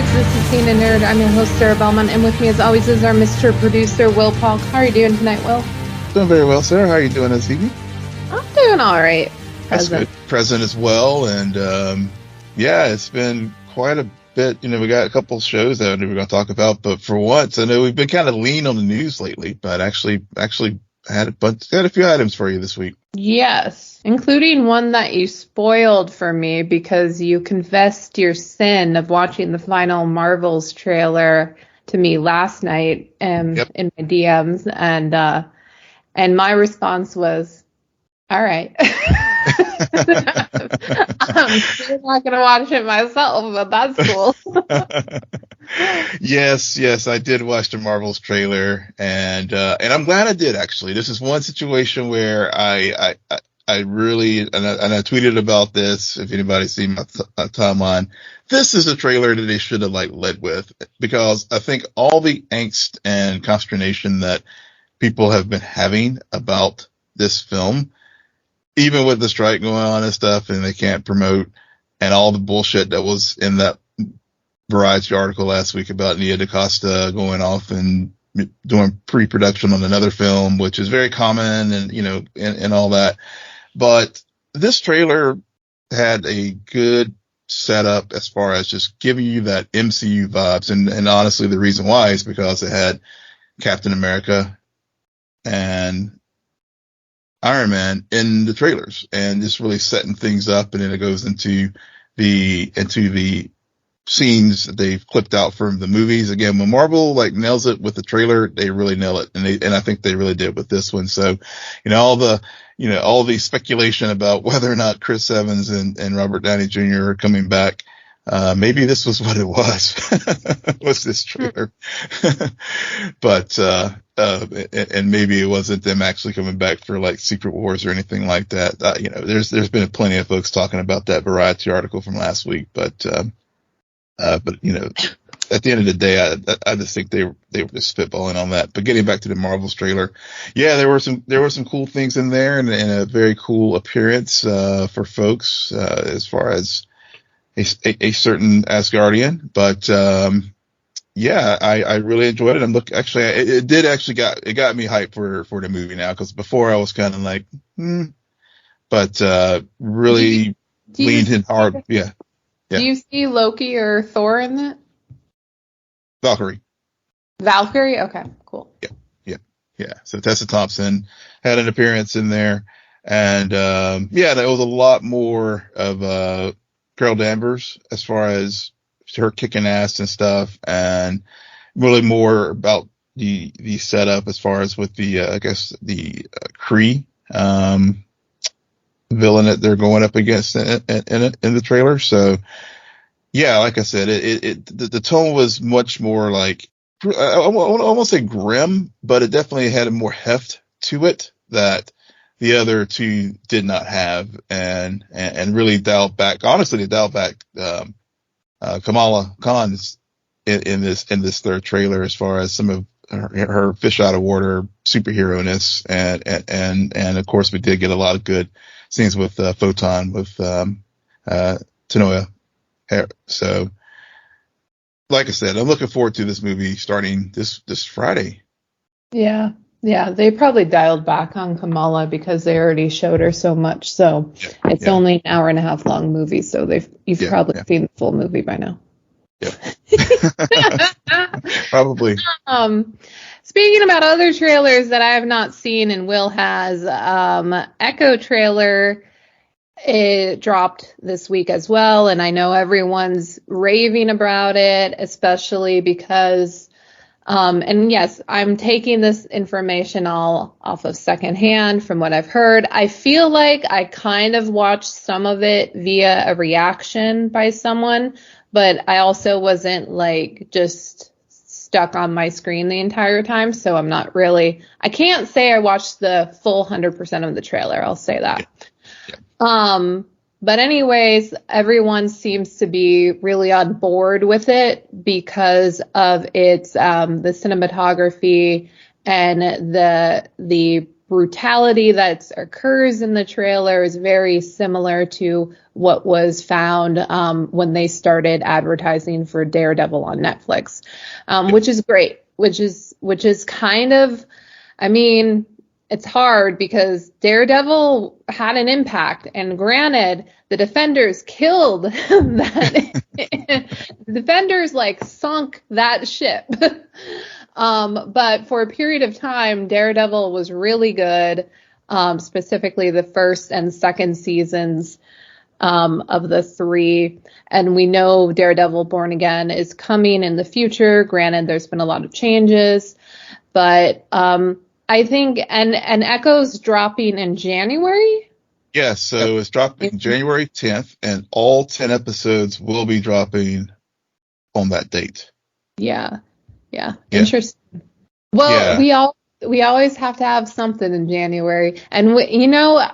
nerds. This is CNN Nerd. I'm your host, Sarah Belmont, and with me, as always, is our Mr. Producer, Will Polk. How are you doing tonight, Will? Doing very well, Sarah. How are you doing this evening? I'm doing all right. That's good. Present as well, and yeah, it's been quite a bit. You know, we got a couple shows that we're going to talk about, but for once, I know we've been kind of lean on the news lately, but actually had a few items for you this week. Yes, including one that you spoiled for me because you confessed your sin of watching the final Marvels trailer to me last night in my DMs, and my response was, all right. I'm still not going to watch it myself, but that's cool. Yes, I did watch the Marvels trailer, and I'm glad I did, actually. This is one situation where I really, and I tweeted about this, if anybody's seen my timeline, this is a trailer that they should have led with, because I think all the angst and consternation that people have been having about this film, even with the strike going on and stuff, and they can't promote, and all the bullshit that was in that Variety article last week about Nia DaCosta going off and doing pre-production on another film, which is very common, and and all that. But this trailer had a good setup as far as just giving you that MCU vibes, and honestly, the reason why is because it had Captain America and Iron Man in the trailers, and just really setting things up, and then it goes into the scenes that they've clipped out from the movies. Again, when Marvel nails it with the trailer, they really nail it, and I think they really did with this one. So, all the speculation about whether or not Chris Evans and Robert Downey Jr. are coming back, maybe this was what it was, was this trailer. But and maybe it wasn't them actually coming back for Secret Wars or anything like that. There's been plenty of folks talking about that Variety article from last week, but at the end of the day, I just think they were just spitballing on that. But getting back to the Marvels trailer, yeah, there were some cool things in there, and a very cool appearance for folks as far as a certain Asgardian. But yeah, I really enjoyed it. It got me hyped for the movie now, because before I was kind of but really leaned in hard. Yeah. Do you see Loki or Thor in that? Valkyrie? Okay, cool. Yeah. So Tessa Thompson had an appearance in there, and there was a lot more of Carol Danvers as far as her kicking ass and stuff, and really more about the setup as far as with the Kree villain that they're going up against in the trailer. So yeah, like I said, the tone was much more I won't say grim, but it definitely had a more heft to it that the other two did not have, and really dialed back. Honestly, they dialed back Kamala Khan's in this third trailer as far as some of her fish out of water superhero-ness, and of course we did get a lot of good scenes with Photon with Tanoia. So, like I said, I'm looking forward to this movie starting this Friday. Yeah, they probably dialed back on Kamala because they already showed her so much. So it's only an hour and a half long movie, so you've probably seen the full movie by now. Yeah, probably. Speaking about other trailers that I have not seen and Will has, Echo trailer, it dropped this week as well, and I know everyone's raving about it, especially because, and yes, I'm taking this information all off of secondhand from what I've heard. I feel like I kind of watched some of it via a reaction by someone, but I also wasn't just stuck on my screen the entire time, so I can't say I watched the full 100% of the trailer, I'll say that. But anyways, everyone seems to be really on board with it because of its the cinematography and the brutality that occurs in the trailer is very similar to what was found when they started advertising for Daredevil on Netflix, which is great, which is kind of, I mean, it's hard because Daredevil had an impact, and granted, the Defenders killed that. The Defenders like sunk that ship. But for a period of time, Daredevil was really good, specifically the first and second seasons of the 3. And we know Daredevil Born Again is coming in the future. Granted, there's been a lot of changes, but I think, and Echo's dropping in January? Yes, so it's dropping January 10th, and all 10 episodes will be dropping on that date. Yeah. Interesting. Well, we always have to have something in January. And,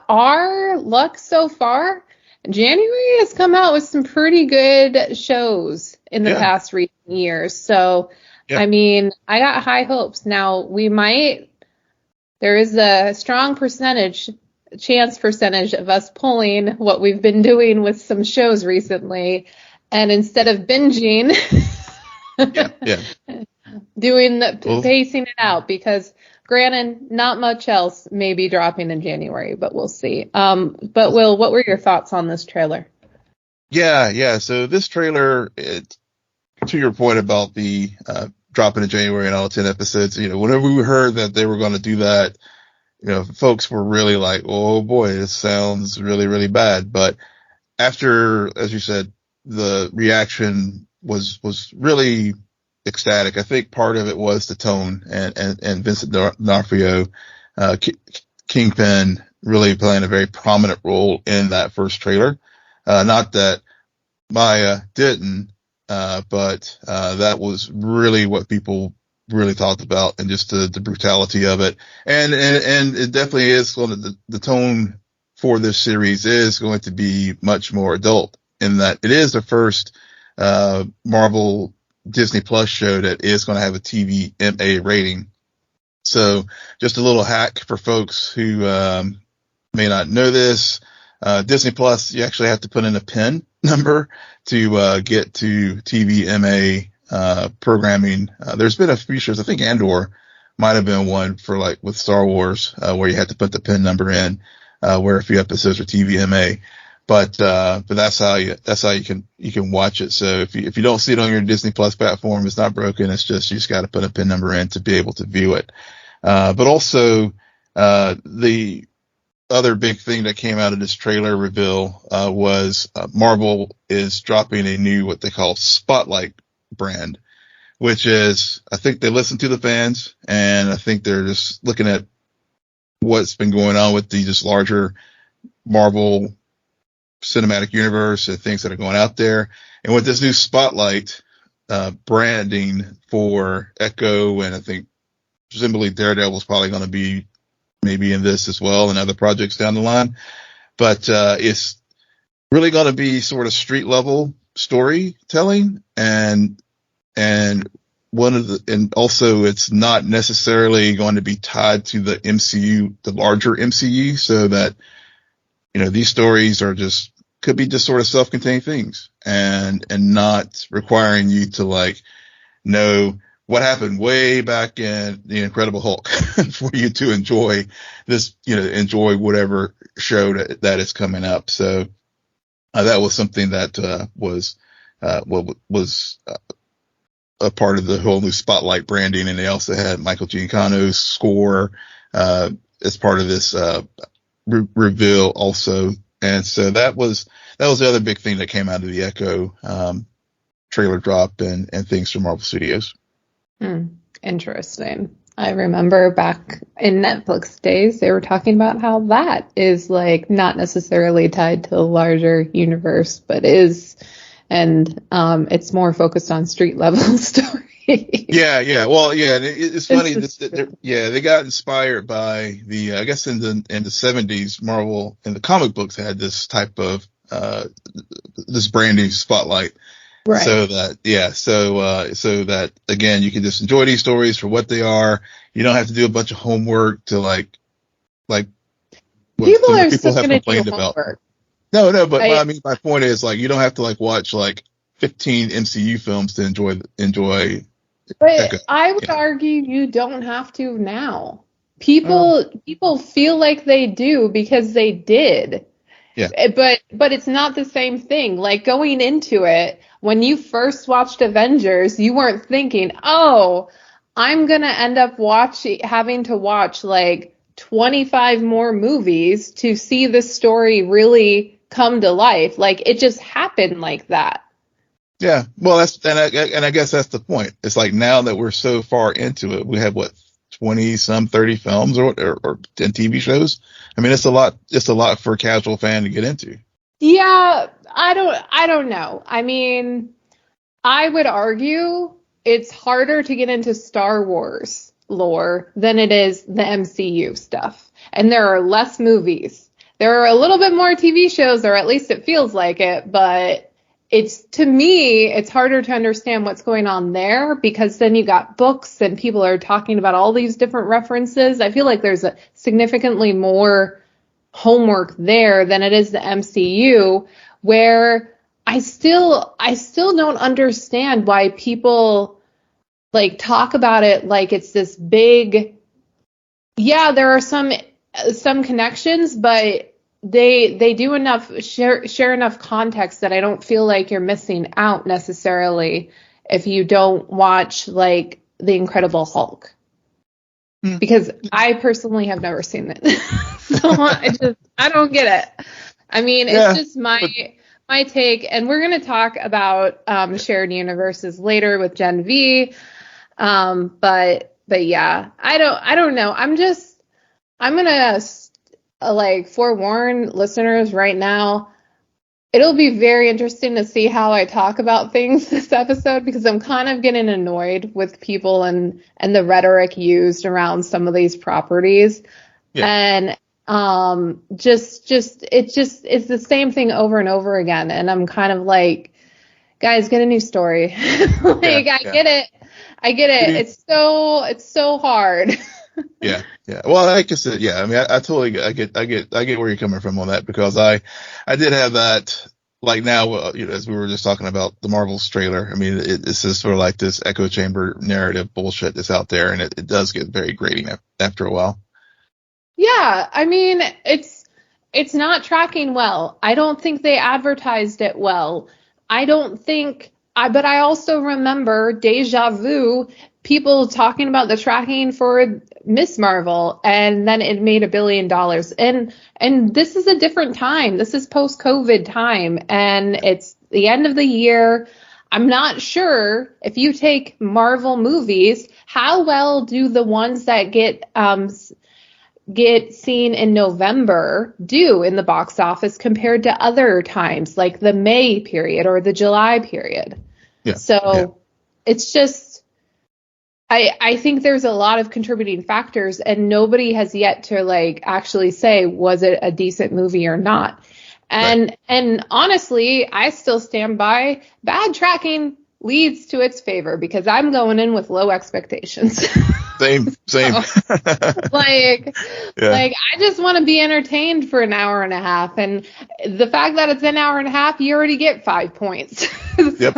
our luck so far, January has come out with some pretty good shows in the past recent years. So, I mean, I got high hopes. Now, there is a strong chance percentage of us pulling what we've been doing with some shows recently. And instead of binging, pacing it out, because granted, not much else may be dropping in January, but we'll see. But Will, what were your thoughts on this trailer? Yeah. So this trailer, to your point about the dropping in January and all 10 episodes, whenever we heard that they were going to do that, folks were really like, oh boy, this sounds really, really bad. But after, as you said, the reaction was really ecstatic. I think part of it was the tone and Vincent D'Onofrio, Kingpin, really playing a very prominent role in that first trailer. Not that Maya didn't, but that was really what people really talked about, and just the brutality of it. And it definitely is going to, the tone for this series is going to be much more adult, in that it is the first Marvel Disney Plus show that is going to have a TVMA rating. So just a little hack for folks who may not know this. Disney Plus, you actually have to put in a PIN number to get to TVMA programming. There's been a few shows, I think Andor might have been one for, like, with Star Wars, where you had to put the PIN number in, where a few episodes are TVMA. But that's how you can watch it. So if you don't see it on your Disney Plus platform, it's not broken. It's just, you just got to put a PIN number in to be able to view it. But also, the other big thing that came out of this trailer reveal, was, Marvel is dropping a new, what they call Spotlight brand, which is, I think they listen to the fans, and I think they're just looking at what's been going on with the just larger Marvel cinematic universe and things that are going out there. And with this new Spotlight branding for Echo, and I think presumably Daredevil is probably going to be maybe in this as well, and other projects down the line. But it's really going to be sort of street level storytelling, and also it's not necessarily going to be tied to the MCU, the larger MCU, so that, these stories could be just sort of self-contained things, and not requiring you to, like, know what happened way back in The Incredible Hulk for you to enjoy this, enjoy whatever show that is coming up. So that was something that was a part of the whole new Spotlight branding. And they also had Michael Giacchino's score as part of this reveal also. And so that was the other big thing that came out of the Echo trailer drop and things from Marvel Studios. Interesting. I remember back in Netflix days, they were talking about how that is, like, not necessarily tied to a larger universe, but is, and it's more focused on street level story. Yeah. Well, yeah, it's funny. They got inspired by the, I guess in the 70s, Marvel in the comic books had this type of this branding Spotlight. Right. So that again, you can just enjoy these stories for what they are. You don't have to do a bunch of homework to, like, like what People some are people still have going to do complained about. homework. No, but I mean, my point is like you don't have to like watch like 15 MCU films to enjoy Echo. But I would argue you don't have to now. People feel like they do because they did. Yeah. But it's not the same thing. Like going into it, when you first watched Avengers, you weren't thinking, "Oh, I'm going to end up having to watch like 25 more movies to see this story really come to life." Like it just happened like that. Yeah. Well, I guess that's the point. It's like now that we're so far into it, we have what 20 some 30 films or 10 TV shows. I mean, it's a lot for a casual fan to get into. Yeah, I don't know. I mean, I would argue it's harder to get into Star Wars lore than it is the MCU stuff. And there are less movies. There are a little bit more TV shows, or at least it feels like it, but to me, it's harder to understand what's going on there because then you got books and people are talking about all these different references. I feel like there's a significantly more homework there than it is the MCU, where I still don't understand why people like talk about it like it's this big. Yeah, there are some connections, but they do share enough context that I don't feel like you're missing out necessarily if you don't watch like The Incredible Hulk. Because I personally have never seen it. So I don't get it. I mean, it's just my take, and we're going to talk about shared universes later with Gen V. But yeah, I don't know. I'm going to like forewarn listeners right now. It'll be very interesting to see how I talk about things this episode because I'm kind of getting annoyed with people and the rhetoric used around some of these properties. Yeah. And it's the same thing over and over again. And I'm kind of like, guys, get a new story. Get it. I get it. It's so hard. Yeah. Well, like I said, I mean, I totally get where you're coming from on that because I did have that. Like now, as we were just talking about the Marvels trailer, I mean, it's just sort of like this echo chamber narrative bullshit that's out there, and it does get very grating after a while. Yeah, I mean, it's not tracking well. I don't think they advertised it well. But I also remember deja vu, people talking about the tracking for Miss Marvel, and then it made $1 billion. And this is a different time. This is post-COVID time, and it's the end of the year. I'm not sure if you take Marvel movies, how well do the ones that get seen in November do in the box office compared to other times, like the May period or the July period. Yeah. So it's just, I think there's a lot of contributing factors, and nobody has yet to like actually say, was it a decent movie or not? And honestly, I still stand by bad tracking leads to its favor because I'm going in with low expectations. Same. Like I just want to be entertained for an hour and a half, and the fact that it's an hour and a half, you already get 5 points. Yep,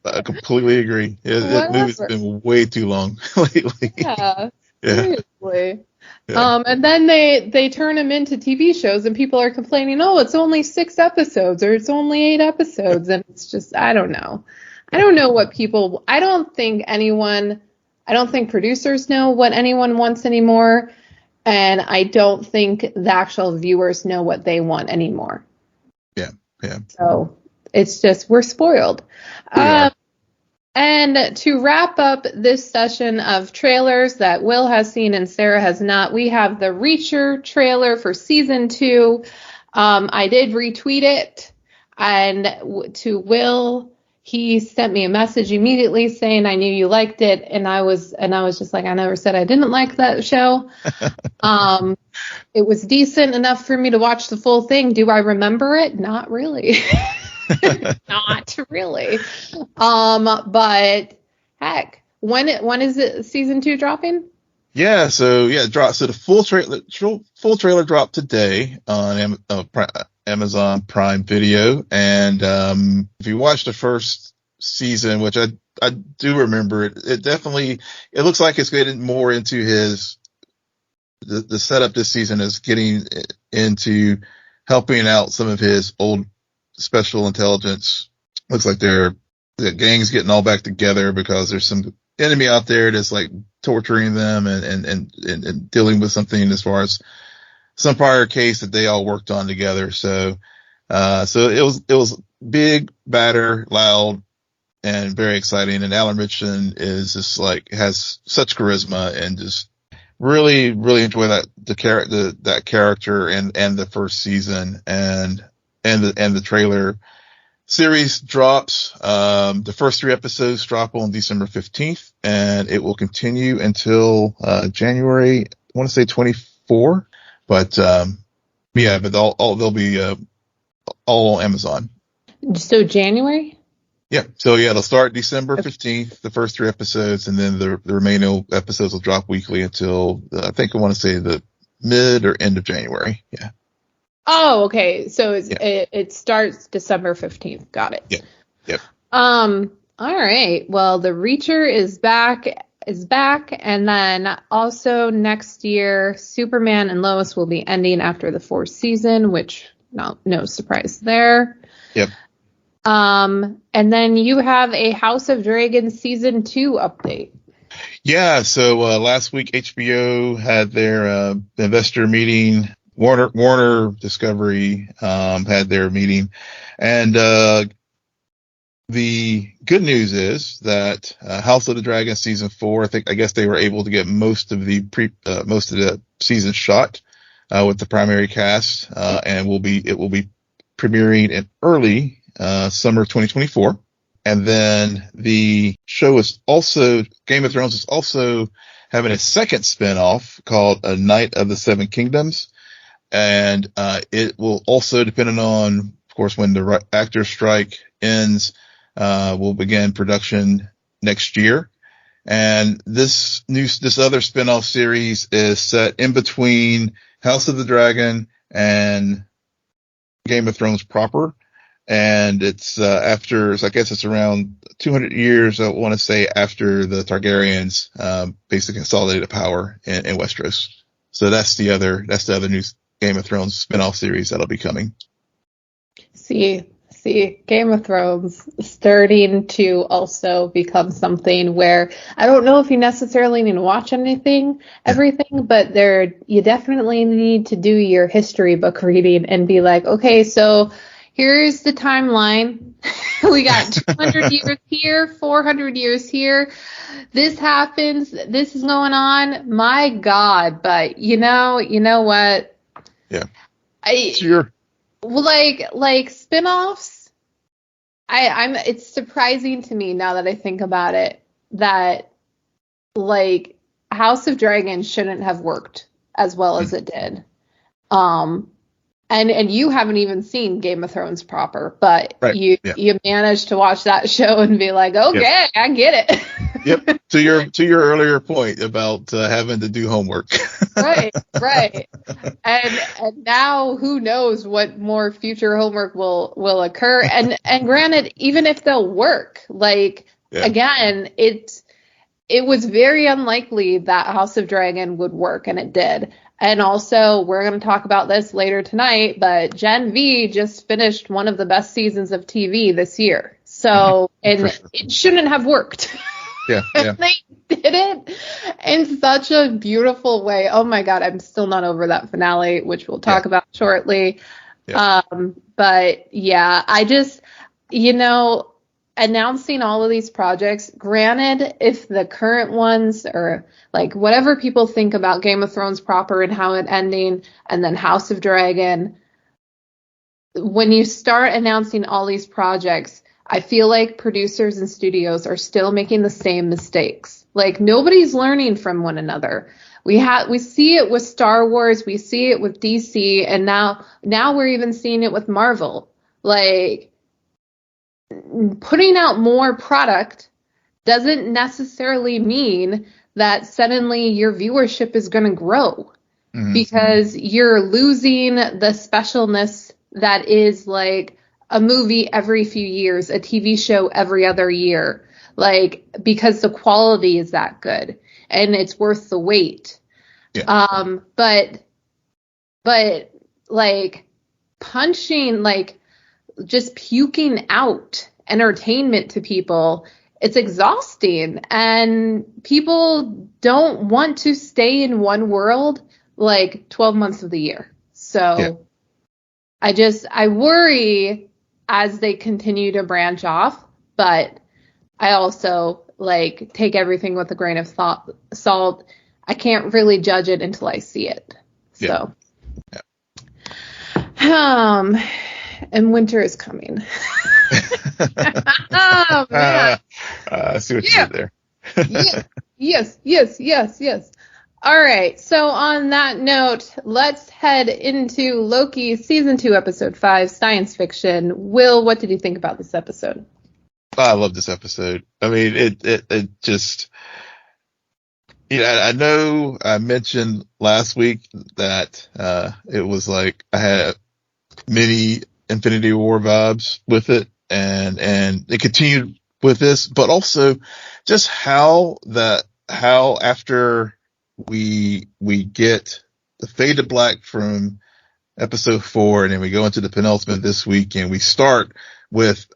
I completely agree. That movie's been way too long lately. Yeah, seriously. Yeah. And then they turn them into TV shows, and people are complaining, oh, it's only 6 episodes or it's only 8 episodes, and it's just I don't know what people. I don't think producers know what anyone wants anymore, and I don't think the actual viewers know what they want anymore. Yeah. So it's just we're spoiled. And to wrap up this session of trailers that Will has seen and Sarah has not, we have the Reacher trailer for season 2. I did retweet it, and to Will, he sent me a message immediately saying, I knew you liked it. And I was just like, I never said I didn't like that show. It was decent enough for me to watch the full thing. Do I remember it? Not really. Not really. But heck, when is it season 2 dropping? Yeah, so yeah, it dropped. So the full trailer dropped today on Amazon Prime Video, and if you watch the first season, which I do remember, it definitely it looks like it's getting more into the setup this season is getting into helping out some of his old special intelligence. Looks like the gang's getting all back together because there's some enemy out there that's like torturing them and dealing with something as far as some prior case that they all worked on together. So it was big, badder, loud, and very exciting. And Alan Ritchson is just like has such charisma and just really, really enjoy that character and the first season and the trailer. Series drops. The first 3 episodes drop on December 15th, and it will continue until January. I want to say 24, but but they'll be all on Amazon. So January. Yeah. So yeah, they'll start December 15th, the first 3 episodes, and then the remaining episodes will drop weekly until I think I want to say the mid or end of January. Yeah. Oh, okay. So it starts December 15th. Got it. Yeah. Yep. All right. Well, The Reacher is back, and then also next year, Superman and Lois will be ending after the 4th season, which no surprise there. Yep. And then you have a House of Dragons season 2 update. Yeah. So last week HBO had their investor meeting. Warner Discovery had their meeting, and the good news is that House of the Dragon season 4, I guess they were able to get most of the season shot with the primary cast, and it will be premiering in early summer 2024. And then the show is also Game of Thrones is also having a second spinoff called A Night of the Seven Kingdoms. And it will also, depending on, of course, when the actors strike ends, will begin production next year. And this other spinoff series is set in between House of the Dragon and Game of Thrones proper. And it's after, so I guess it's around 200 years, I want to say, after the Targaryens basically consolidated power in Westeros. So that's the other new Game of Thrones spin-off series that'll be coming. See, Game of Thrones starting to also become something where I don't know if you necessarily need to watch everything, but you definitely need to do your history book reading and be like, okay, so here's the timeline. We got 200 years here, 400 years here. This happens. This is going on. My God. But you know what? Yeah. Sure. Like spin-offs, it's surprising to me now that I think about it that like House of Dragons shouldn't have worked as well as it did. And you haven't even seen Game of Thrones proper, but you managed to watch that show and be like, okay, I get it. Yep. To your earlier point about having to do homework. Right. And now who knows what more future homework will occur. And granted, even if they'll work, again, it was very unlikely that House of Dragon would work, and it did. And also, we're going to talk about this later tonight, but Gen V just finished one of the best seasons of TV this year. So, it shouldn't have worked. Yeah. They did it in such a beautiful way. Oh my God, I'm still not over that finale, which we'll talk about shortly. Yeah. But yeah, I just, announcing all of these projects, granted, if the current ones or like whatever people think about Game of Thrones proper and how it ending, and then House of Dragon, when you start announcing all these projects, I feel like producers and studios are still making the same mistakes. Like nobody's learning from one another. We see it with Star Wars, we see it with DC, and now we're even seeing it with Marvel. Like putting out more product doesn't necessarily mean that suddenly your viewership is going to grow Mhm. because you're losing the specialness that is like a movie every few years, a TV show every other year, like because the quality is that good and it's worth the wait. Yeah. But like punching, like just puking out entertainment to people, it's exhausting, and people don't want to stay in one world like 12 months of the year. So I worry as they continue to branch off, but I also like take everything with a grain of salt. I can't really judge it until I see it. So, and winter is coming. Oh man! I see what you did there. Yes. All right. So on that note, let's head into Loki season 2, episode 5, science fiction. Will, what did you think about this episode? I love this episode. I mean, it just, I know I mentioned last week that, it was like I had many Infinity War vibes with it, and it continued with this, but also just how after we get the fade to black from episode 4, and then we go into the penultimate this week, and we start with,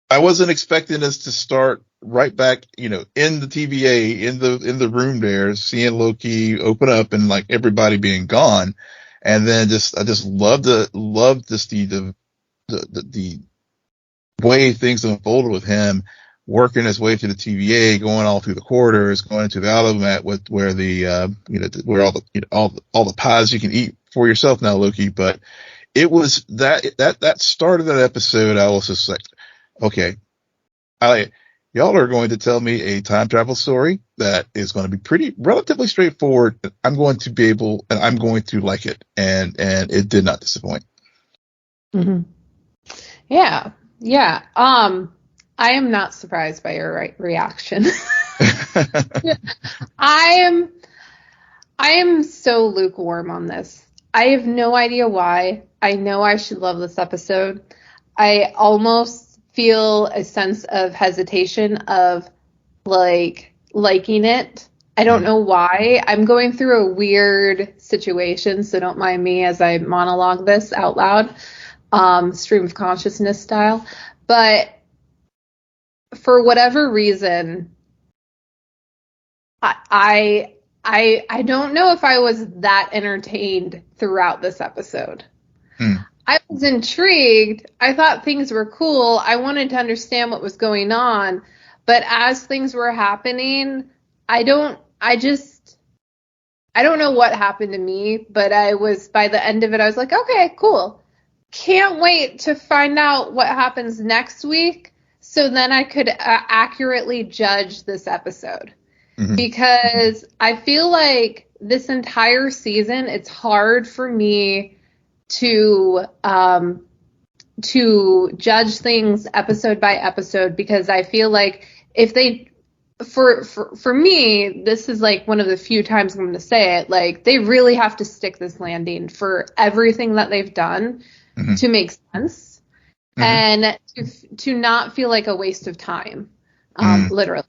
I wasn't expecting us to start right back, in the TVA, in the room there, seeing Loki open up and like everybody being gone. And then I just loved just the way things unfolded with him working his way through the TVA, going all through the corridors, going into the automat where the, where all the, all the pies you can eat for yourself now, Loki. But it was that start of that episode. I was just like, okay, y'all are going to tell me a time travel story that is going to be relatively straightforward. I'm going to be able, and I'm going to like it. And it did not disappoint. Mm-hmm. Yeah. I am not surprised by your reaction. I am so lukewarm on this. I have no idea why. I know I should love this episode. I almost feel a sense of hesitation of liking it. I don't know why. I'm going through a weird situation, so don't mind me as I monologue this out loud, stream of consciousness style. But for whatever reason, I don't know if I was that entertained throughout this episode. I was intrigued. I thought things were cool. I wanted to understand what was going on. But as things were happening, I don't know what happened to me, but by the end of it, I was like, okay, cool. Can't wait to find out what happens next week, so then I could accurately judge this episode. Mm-hmm. Because I feel like this entire season, it's hard for me to judge things episode by episode, because I feel like if they, for me, this is like one of the few times I'm going to say it, like they really have to stick this landing for everything that they've done to make sense. And to not feel like a waste of time, literally.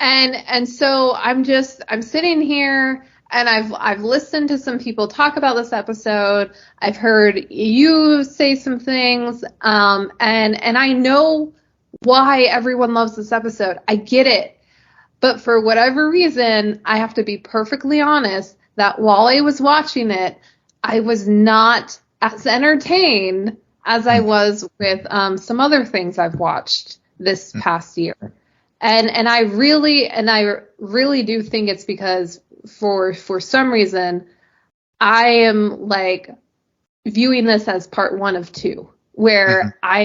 And so I'm sitting here, and I've listened to some people talk about this episode. I've heard you say some things, and I know why everyone loves this episode. I get it. But for whatever reason, I have to be perfectly honest that while I was watching it, I was not as entertained as I was with some other things I've watched this past year. And I really do think it's because for some reason I am like viewing this as part 1 of 2, where I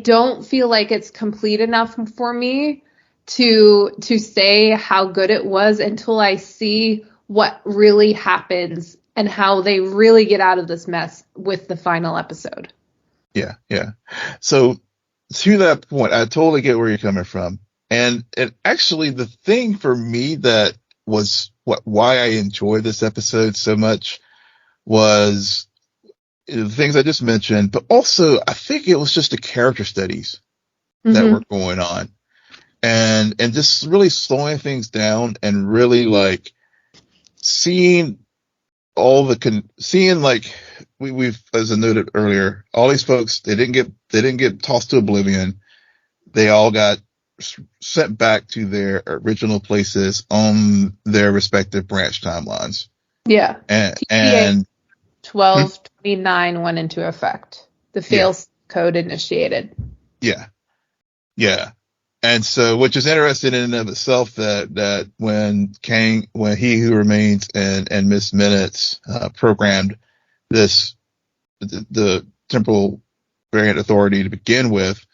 don't feel like it's complete enough for me to say how good it was until I see what really happens and how they really get out of this mess with the final episode. Yeah. So to that point, I totally get where you're coming from. And actually the thing for me that was why I enjoy this episode so much was the things I just mentioned, but also I think it was just the character studies that were going on and just really slowing things down and really like seeing seeing like we've, as I noted earlier, all these folks, they didn't get tossed to oblivion. They all got sent back to their original places on their respective branch timelines. Yeah. And 1229 went into effect. The fail code initiated. Yeah. Yeah. And so, which is interesting in and of itself that when He Who Remains and Miss Minutes, programmed the temporal variant authority to begin with,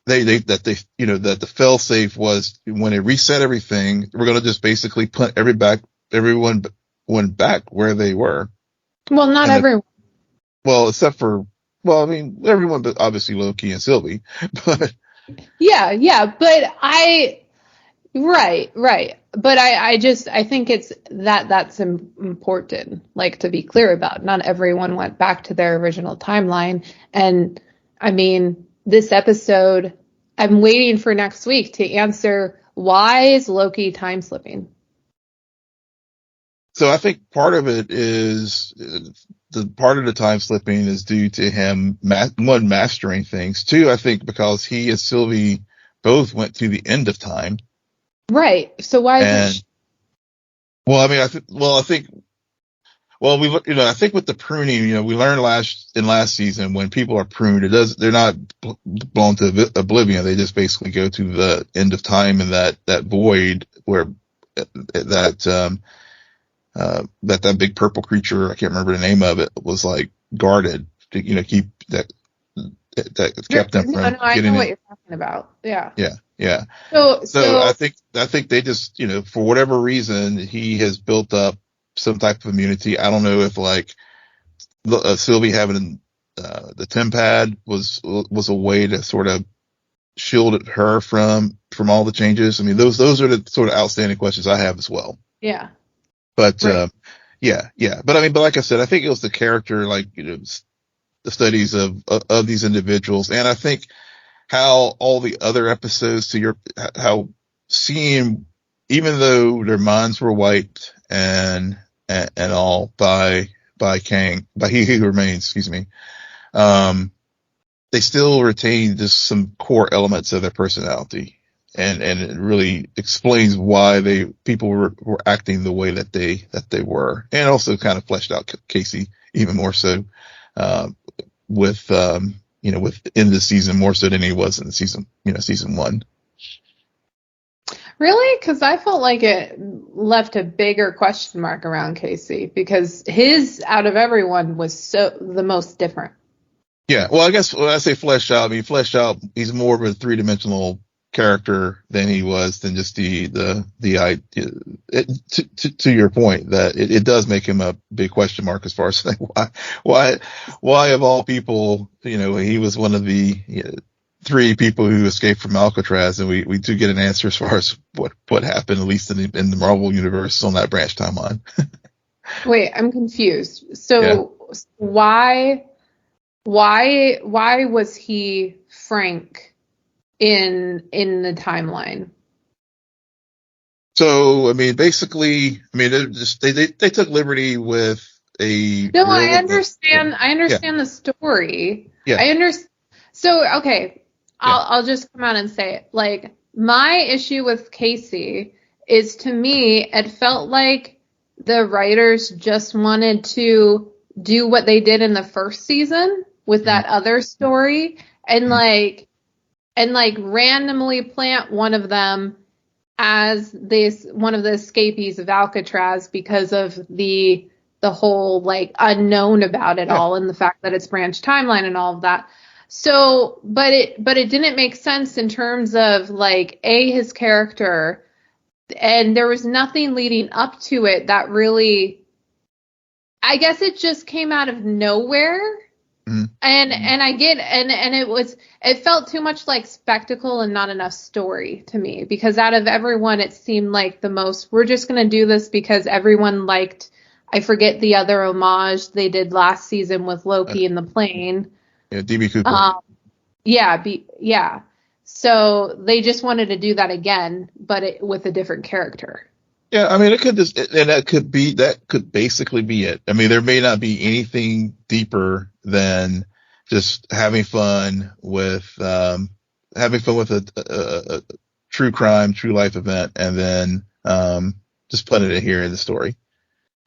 that the fail safe was when it reset everything, we're going to just basically put everyone back where they were. Well, not everyone. Except for, I mean, everyone, but obviously Loki and Sylvie, but. Yeah, but right. But I think it's that's important, like, to be clear about. Not everyone went back to their original timeline. And I mean, this episode, I'm waiting for next week to answer, why is Loki time slipping? So I think part of it is part of the time slipping is due to him mastering things. Two, I think because he and Sylvie both went to the end of time. Right. So why is it? Well, I mean, I think I think with the pruning, we learned in last season, when people are pruned, they're not blown to oblivion. They just basically go to the end of time and that void where that big purple creature, I can't remember the name of it, was like guarded to, keep that kept them from I getting know what in. you're talking about. Yeah. Yeah. So I think they just, for whatever reason, he has built up some type of immunity. I don't know if like Sylvie having the TemPad was a way to sort of shield her from all the changes. I mean, those are the sort of outstanding questions I have as well. Yeah. But, right. yeah. But I mean, but like I said, I think it was the character, like, the studies of these individuals. And I think how all the other episodes how seeing, even though their minds were wiped and all by He Who Remains, excuse me, they still retain just some core elements of their personality. And it really explains why people were acting the way that they were, and also kind of fleshed out Casey even more so, within the season, more so than he was in season one. Really? Because I felt like it left a bigger question mark around Casey, because his, out of everyone, was the most different. Yeah. Well, I guess when I say fleshed out, he's more of a three-dimensional character than he was than just to your point, that it does make him a big question mark as far as like, why of all people, he was one of the three people who escaped from Alcatraz, and we do get an answer as far as what happened, at least in the Marvel universe, on that branch timeline. Wait, I'm confused. So why was he Frank in the timeline? So, I mean, basically, they took liberty with a. No, I understand. I understand the story. Yeah. I understand. So, okay, I'll just come out and say it. Like, my issue with Casey is, to me, it felt like the writers just wanted to do what they did in the first season with that other story, and randomly plant one of them as one of the escapees of Alcatraz because of the whole like unknown about it all, and the fact that it's branch timeline and all of that. So, but it didn't make sense in terms of like his character, and there was nothing leading up to it that really, I guess it just came out of nowhere. And I get, and it felt too much like spectacle and not enough story to me, because out of everyone, it seemed like the most, we're just going to do this because everyone liked, I forget the other homage they did last season with Loki in the plane. Yeah, DB Cooper. Yeah. So they just wanted to do that again, but with a different character. Yeah, I mean, that could basically be it. I mean, there may not be anything deeper than just having fun with a true crime, true life event, and then just putting it here in the story.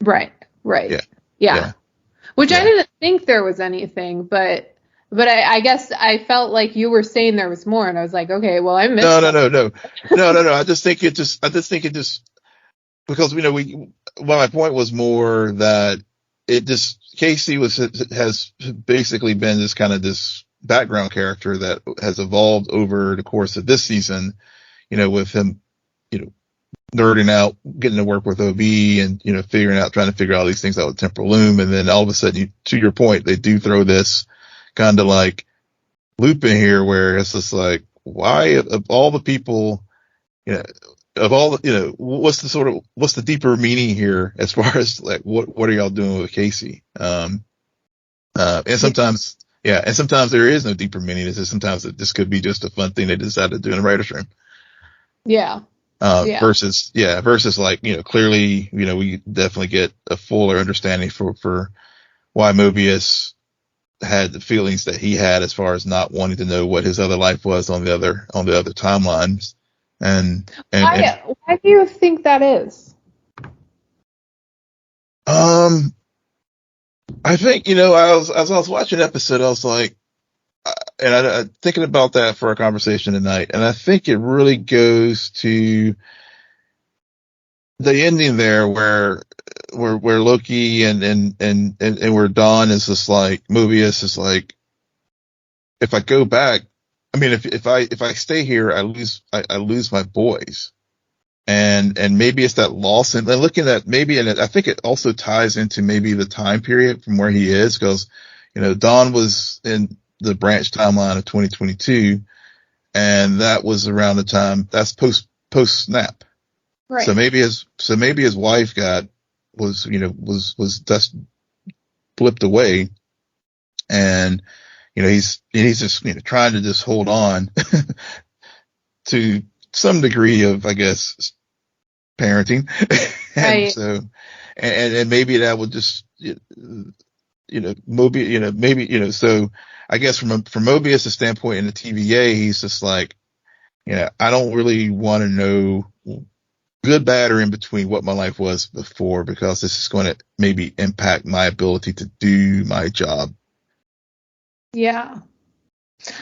Right. Yeah. Which I didn't think there was anything, but I guess I felt like you were saying there was more, and I was like, okay, well, I missed. No. I just think it just because my point was more that it just Casey has basically been this kind of this background character that has evolved over the course of this season, with him, nerding out, getting to work with OB and, trying to figure out all these things out with temporal loom. And then all of a sudden, to your point, they do throw this kind of like loop in here where it's just like, why of all the people, what's the deeper meaning here as far as like, what are y'all doing with Casey? And sometimes there is no deeper meaning. It's just, sometimes it just could be just a fun thing they decided to do in the writer's room. Yeah. Versus like, clearly, we definitely get a fuller understanding for why Mobius had the feelings that he had as far as not wanting to know what his other life was on the other timelines. And why do you think that is? I think, as I was watching the episode, I was like, and I thinking about that for our conversation tonight, and I think it really goes to the ending there where Loki and where Dawn is just like, Mobius is like, if I go back, I mean, if I stay here, I lose my boys. And maybe it's that loss, and looking at maybe, and I think it also ties into maybe the time period from where he is, because, Dawn was in the branch timeline of 2022, and that was around the time that's post snap. Right. So maybe his wife was just flipped away, and he's just trying to just hold on to some degree of, I guess, parenting. And right. So and maybe that would just so I guess from Mobius' standpoint in the TVA, he's just like, I don't really want to know, good, bad, or in between, what my life was before, because this is going to maybe impact my ability to do my job. Yeah.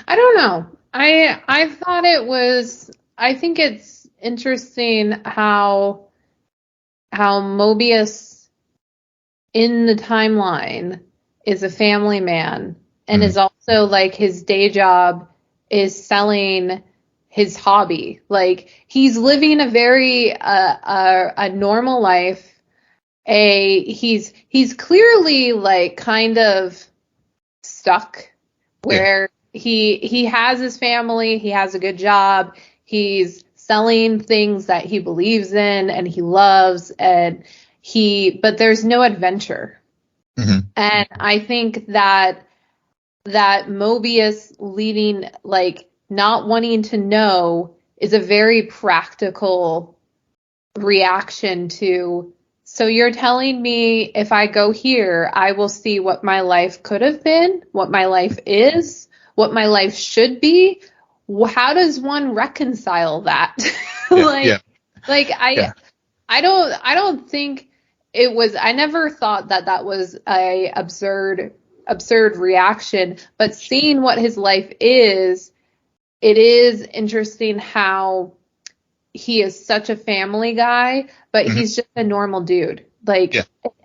I don't know. I thought I think it's interesting how Mobius in the timeline is a family man, and is also like, his day job is selling his hobby. Like, he's living a very a normal life. He's clearly like kind of stuck where he has his family, he has a good job, he's selling things that he believes in and he loves, but there's no adventure. And I think that Mobius leading, like, not wanting to know, is a very practical reaction to, so you're telling me if I go here, I will see what my life could have been, what my life is, what my life should be. How does one reconcile that? I don't think it was, I never thought that was a absurd reaction, but seeing what his life is, it is interesting how he is such a family guy, but he's just a normal dude,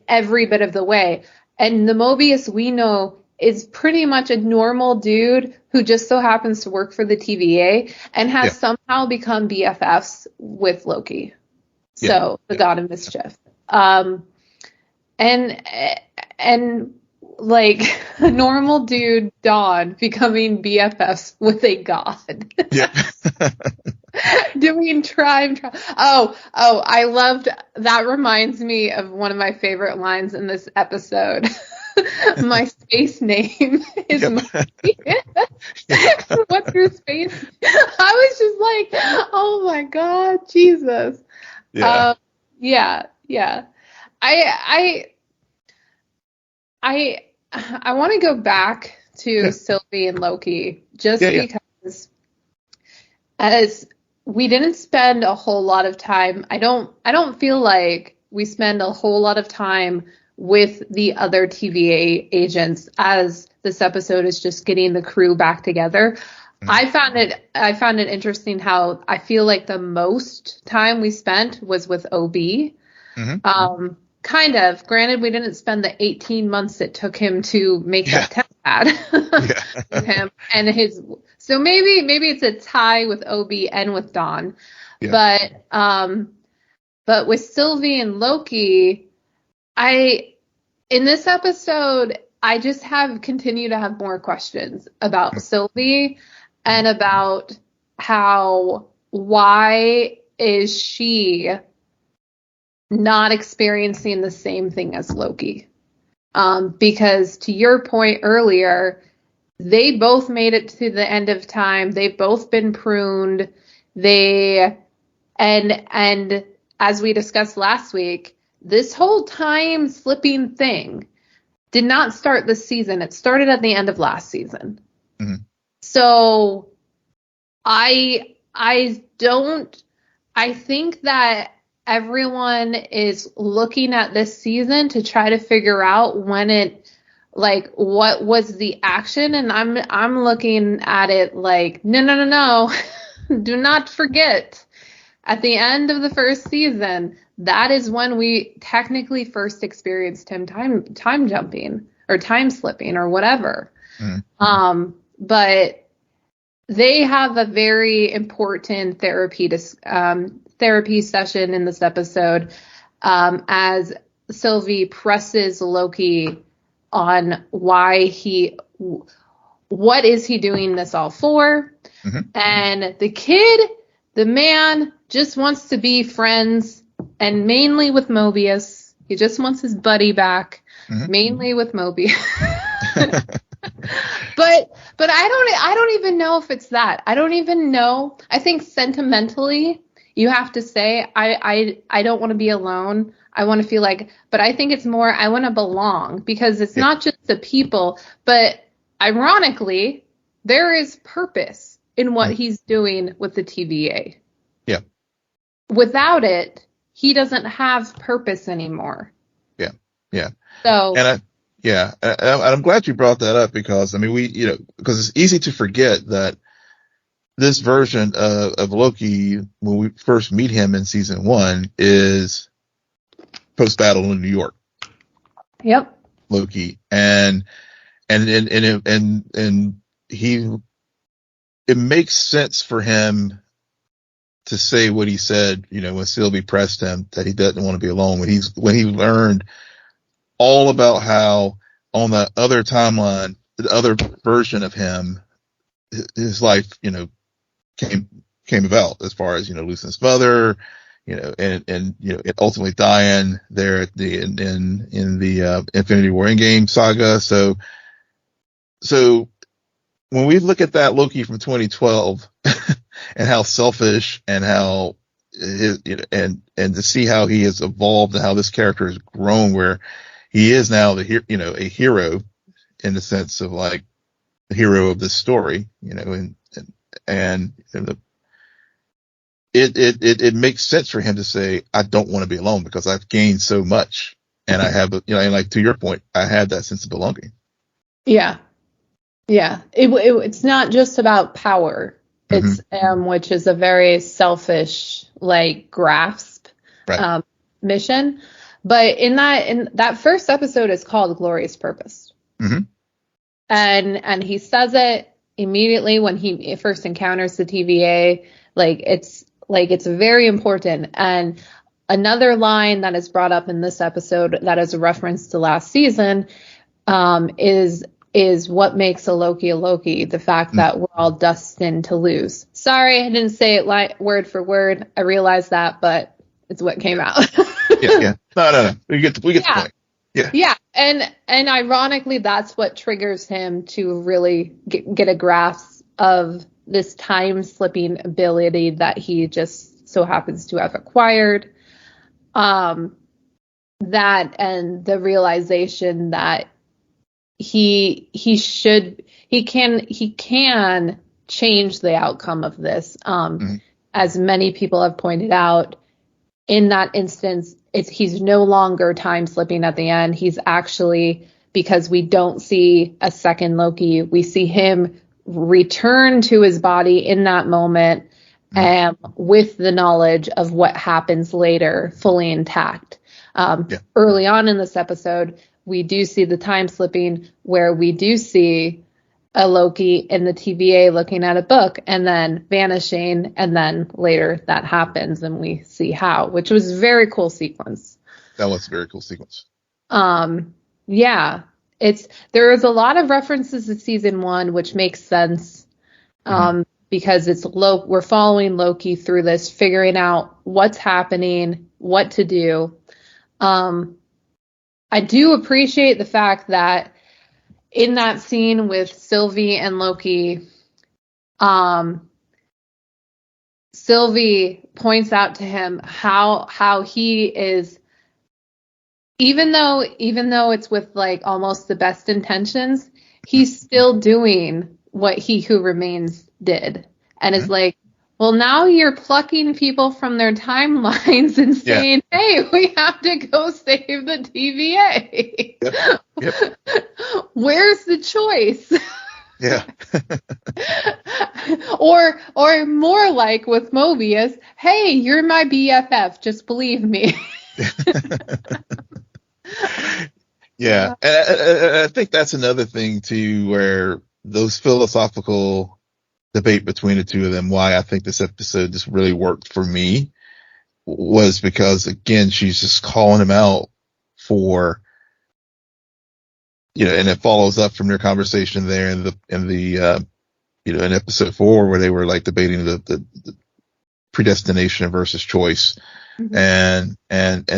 every bit of the way. And the Mobius we know is pretty much a normal dude who just so happens to work for the TVA and has somehow become BFFs with Loki. So the god of mischief. And like a normal dude, Dawn, becoming BFFs with a god. Yeah. Doing tribe. Oh, I loved that. Reminds me of one of my favorite lines in this episode. My space name is Yep. Monkey. What's your space? I was just like, oh my God, Jesus. Yeah. Yeah. I want to go back to Sylvie and Loki just because as we didn't spend a whole lot of time. I don't feel like we spend a whole lot of time with the other TVA agents as this episode is just getting the crew back together. Mm-hmm. I found it interesting how I feel like the most time we spent was with OB. Mm-hmm. Kind of. Granted, we didn't spend the 18 months it took him to make that test pad with him and his. So maybe it's a tie with OB and with Dawn, but with Sylvie and Loki, in this episode I just continue to have more questions about Sylvie and about why is she not experiencing the same thing as Loki? Because to your point earlier, they both made it to the end of time. They've both been pruned. And as we discussed last week, this whole time slipping thing did not start this season. It started at the end of last season. Mm-hmm. So I think that everyone is looking at this season to try to figure out what was the action, and I'm looking at it like no. Do not forget, at the end of the first season, that is when we technically first experienced him time jumping or time slipping or whatever. Mm. But they have a very important therapy session in this episode as Sylvie presses Loki on what is he doing this all for? Mm-hmm. And the man just wants to be friends, and mainly with Mobius. He just wants his buddy back, mm-hmm. mainly with Mobius. But I don't even know if it's that. I don't even know. I think sentimentally, you have to say, I don't want to be alone. I want to feel like, but I think it's more, I want to belong, because it's not just the people, but ironically, there is purpose in what he's doing with the TVA. Yeah. Without it, he doesn't have purpose anymore. Yeah. So. And I'm glad you brought that up, because I mean, because it's easy to forget that this version of Loki, when we first meet him in season 1, is post-battle in New York. Yep. Loki, and it makes sense for him to say what he said, when Sylvie pressed him that he doesn't want to be alone, when he learned all about how on the other timeline, the other version of him, his life, came about, as far as, losing his mother, and ultimately dying there at in the Infinity War Endgame saga. So when we look at that Loki from 2012 and how selfish and how and to see how he has evolved and how this character has grown, where he is now a hero in the sense of like the hero of this story, it makes sense for him to say, I don't want to be alone because I've gained so much. And I have, and like to your point, I had that sense of belonging. Yeah. Yeah. It's not just about power. It's, which is a very selfish, grasp, right. Mission. But in that first episode is called Glorious Purpose. Mm-hmm. And he says it immediately when he first encounters the TVA. It's very important. And another line that is brought up in this episode that is a reference to last season is what makes a Loki. The fact that we're all destined to lose. Sorry, I didn't say it word for word. I realized that, but it's what came out. Yeah. No. We get the point. Yeah. Yeah, and ironically, that's what triggers him to really get a grasp of this time slipping ability that he just so happens to have acquired. That and the realization that he can change the outcome of this. As many people have pointed out, in that instance, he's no longer time slipping at the end. He's actually, because we don't see a second Loki, we see him return to his body in that moment, with the knowledge of what happens later, fully intact. Early on in this episode, we do see the time slipping where we do see a Loki in the TVA looking at a book and then vanishing, and then later that happens and we see how, which was a very cool sequence. That was a very cool sequence. Yeah, there is a lot of references to season 1, which makes sense, because we're following Loki through this, figuring out what's happening, what to do. I do appreciate the fact that in that scene with Sylvie and Loki, Sylvie points out to him how he is, even though it's with like almost the best intentions, he's still doing what He Who Remains did, and is like, well, now you're plucking people from their timelines and saying, hey, we have to go save the TVA. Yep. Where's the choice? Yeah. or more like with Mobius, hey, you're my BFF, just believe me. Yeah. And I think that's another thing too, where those philosophical debate between the two of them, why I think this episode just really worked for me, was because, again, she's just calling him out for, and it follows up from their conversation there in episode 4, where they were like debating the predestination versus choice. And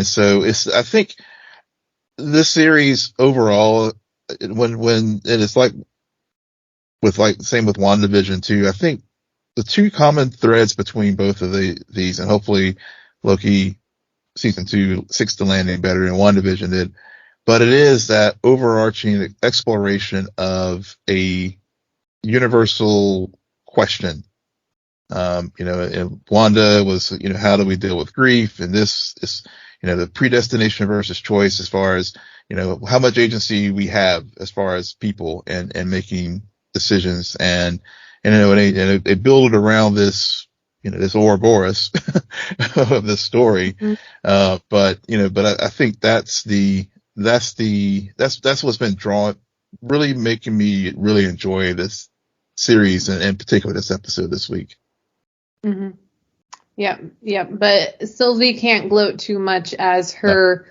so I think this series overall, when it's like same with WandaVision too, I think the two common threads between both of these, and hopefully Loki season 2 sticks the landing better than WandaVision did, but it is that overarching exploration of a universal question. And Wanda was, how do we deal with grief? And this is, the predestination versus choice, as far as, how much agency we have as far as people and making decisions. And they build it around this, this Ouroboros of this story. But I think that's what's been really making me really enjoy this series, and in particular this episode this week. Yeah. But Sylvie can't gloat too much as her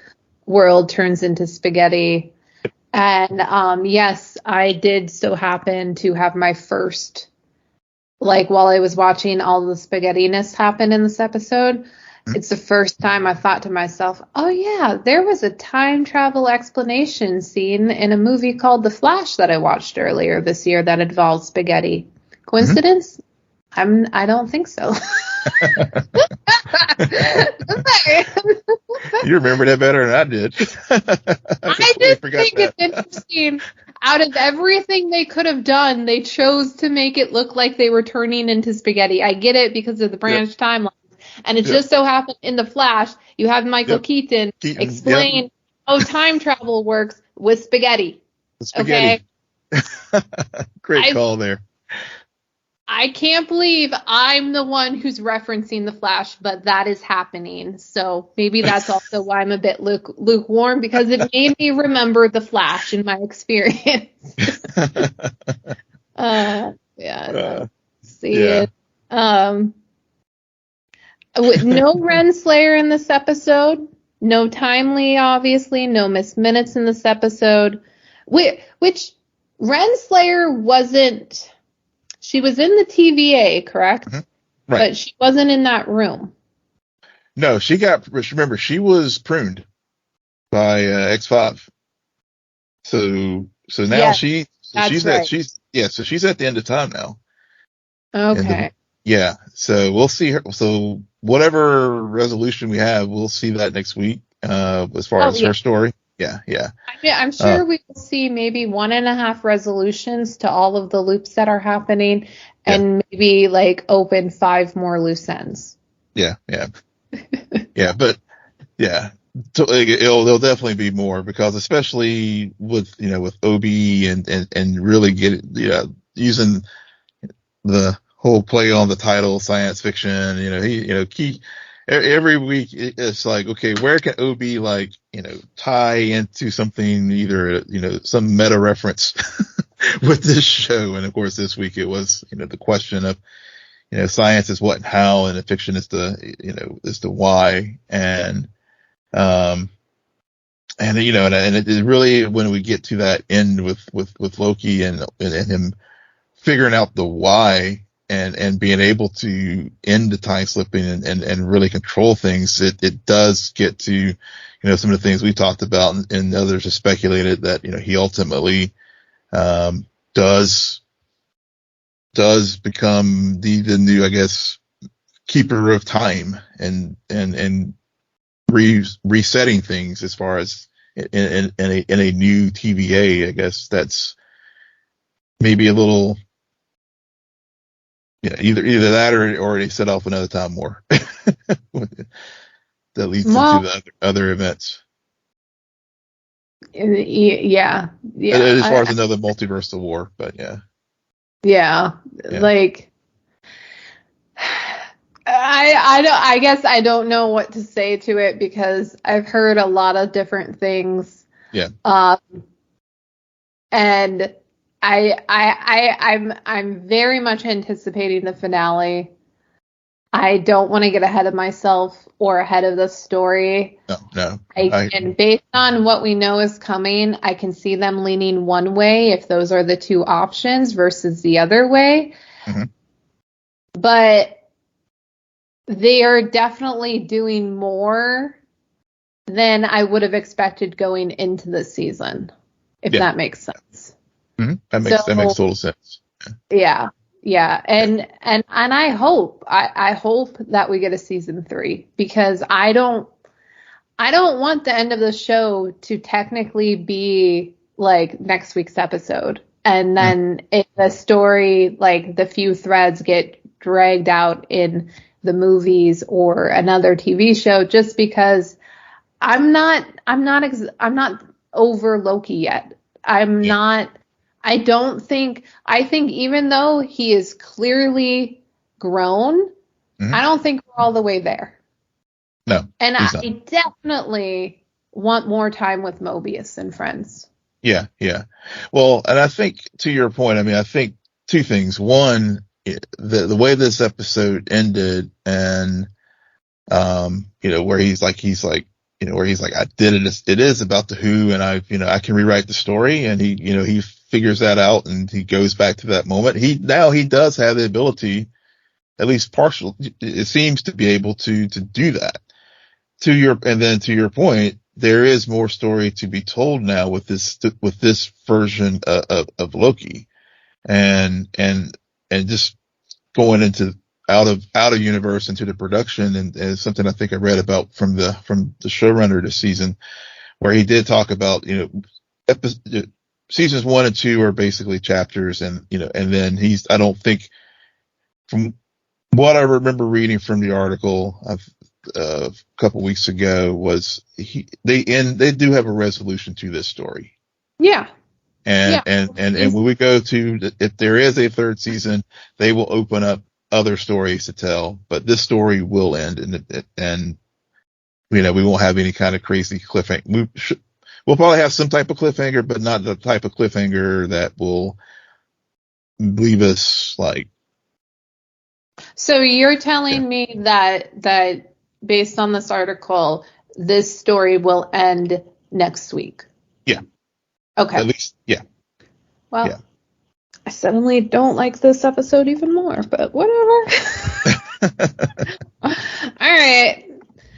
world turns into spaghetti. And yes, I did so happen to have my first, while I was watching all the spaghettiness happen in this episode, it's the first time I thought to myself, oh yeah, there was a time travel explanation scene in a movie called The Flash that I watched earlier this year that involved spaghetti. Coincidence? I don't think so. You remember that better than I did. I just think it's interesting. Out of everything they could have done, they chose to make it look like they were turning into spaghetti. I get it because of the branch timeline. And it just so happened in The Flash, you have Michael Keaton explain how time travel works with spaghetti. Okay? Great call there. I can't believe I'm the one who's referencing The Flash, but that is happening. So maybe that's also why I'm a bit lukewarm, because it made me remember The Flash in my experience. It. With no Renslayer in this episode, no Timely, obviously, no Miss Minutes in this episode. Which Renslayer wasn't. She was in the TVA, correct? Mm-hmm. Right. But she wasn't in that room. No, remember, she was pruned by X5. So now Yes, that's right. So she's at the end of time now. Okay. So we'll see her. So whatever resolution we have, we'll see that next week, as far as her story. Yeah. I'm sure we will see maybe 1.5 resolutions to all of the loops that are happening, and maybe like open 5 more loose ends. Yeah. But there'll definitely be more, because especially with Obi and really using the whole play on the title science fiction. Every week it's like, okay, where can Obi tie into something, either some meta reference with this show. And of course this week it was the question of science is what and how, and the fiction is the why. And it really, when we get to that end with Loki and him figuring out the why and being able to end the time slipping and really control things, it does get to, some of the things we talked about, and others have speculated that, he ultimately, does become the new, I guess, keeper of time and resetting things as far as in a new TVA. I guess that's maybe a little, either that or they set off another time more that leads into the other events. Yeah. As far as another multiversal war, but yeah. Like, I guess I don't know what to say to it, because I've heard a lot of different things. Yeah. And I'm very much anticipating the finale. I don't want to get ahead of myself or ahead of the story. No. And based on what we know is coming, I can see them leaning one way if those are the two options versus the other way. Mm-hmm. But they are definitely doing more than I would have expected going into the season, if that makes sense. Mm-hmm. That makes total sense. Yeah. And I hope that we get a season 3, because I don't want the end of the show to technically be like next week's episode, and then if the story, like the few threads, get dragged out in the movies or another TV show, just because I'm not over Loki yet. I'm not. I think even though he is clearly grown, I don't think we're all the way there. No. And I definitely want more time with Mobius and friends. Yeah. Well, and I think, to your point, I think 2 things. One, the way this episode ended, and where he's like, I did it. It is about the Who, and I can rewrite the story, and he figures that out, and he goes back to that moment. He does have the ability, at least partial, it seems to be able to do that. And then to your point, there is more story to be told now with this version of Loki, and just going into out of universe into the production, and something I think I read about from the showrunner this season, where he did talk about, seasons 1 and 2 are basically chapters, and then I don't think, from what I remember reading from the article a couple weeks ago, was they do have a resolution to this story. Yeah. And when we go to, if there is a 3rd season, they will open up other stories to tell, but this story will end, and we won't have any kind of crazy cliffhanger. We'll probably have some type of cliffhanger, but not the type of cliffhanger that will leave us like. So you're telling me that based on this article, this story will end next week? Yeah. Okay. At least, yeah. Well, yeah. I suddenly don't like this episode even more, but whatever. All right.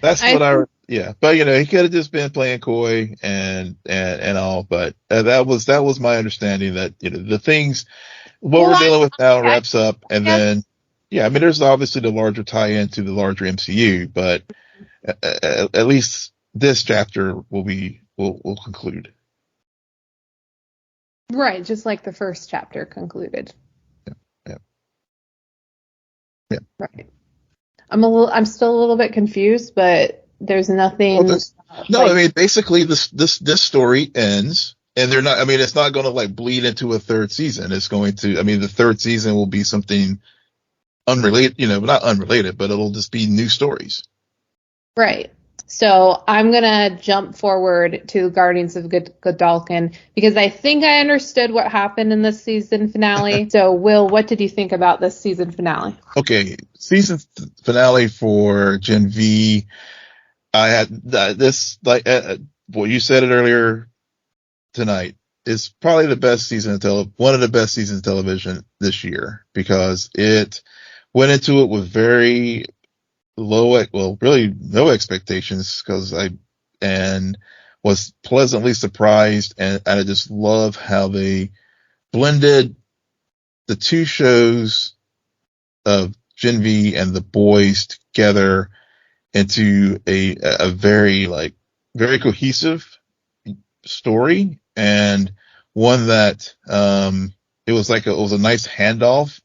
That's what yeah. But he could have just been playing coy and all, but that was my understanding that, the things, what we're dealing with now wraps up, and then, yeah, I mean, there's obviously the larger tie-in to the larger MCU, but at least this chapter will conclude. Right, just like the first chapter concluded. Yeah. Right. I'm still a little bit confused, but there's nothing. I mean, basically this story ends, and they're not. I mean, it's not going to like bleed into a third season. It's going to. I mean, the third season will be something unrelated. Not unrelated, but it'll just be new stories. Right. So I'm going to jump forward to Guardians of Godolkin because I think I understood what happened in this season finale. So, Will, what did you think about this season finale? Okay, season finale for Gen V. I had this, like, well, you said it earlier tonight. It's probably the best season of one of the best seasons of television this year, because it went into it with very really no expectations, and was pleasantly surprised, and I just love how they blended the two shows of Gen V and The Boys together into a very very cohesive story, and one that it was a nice handoff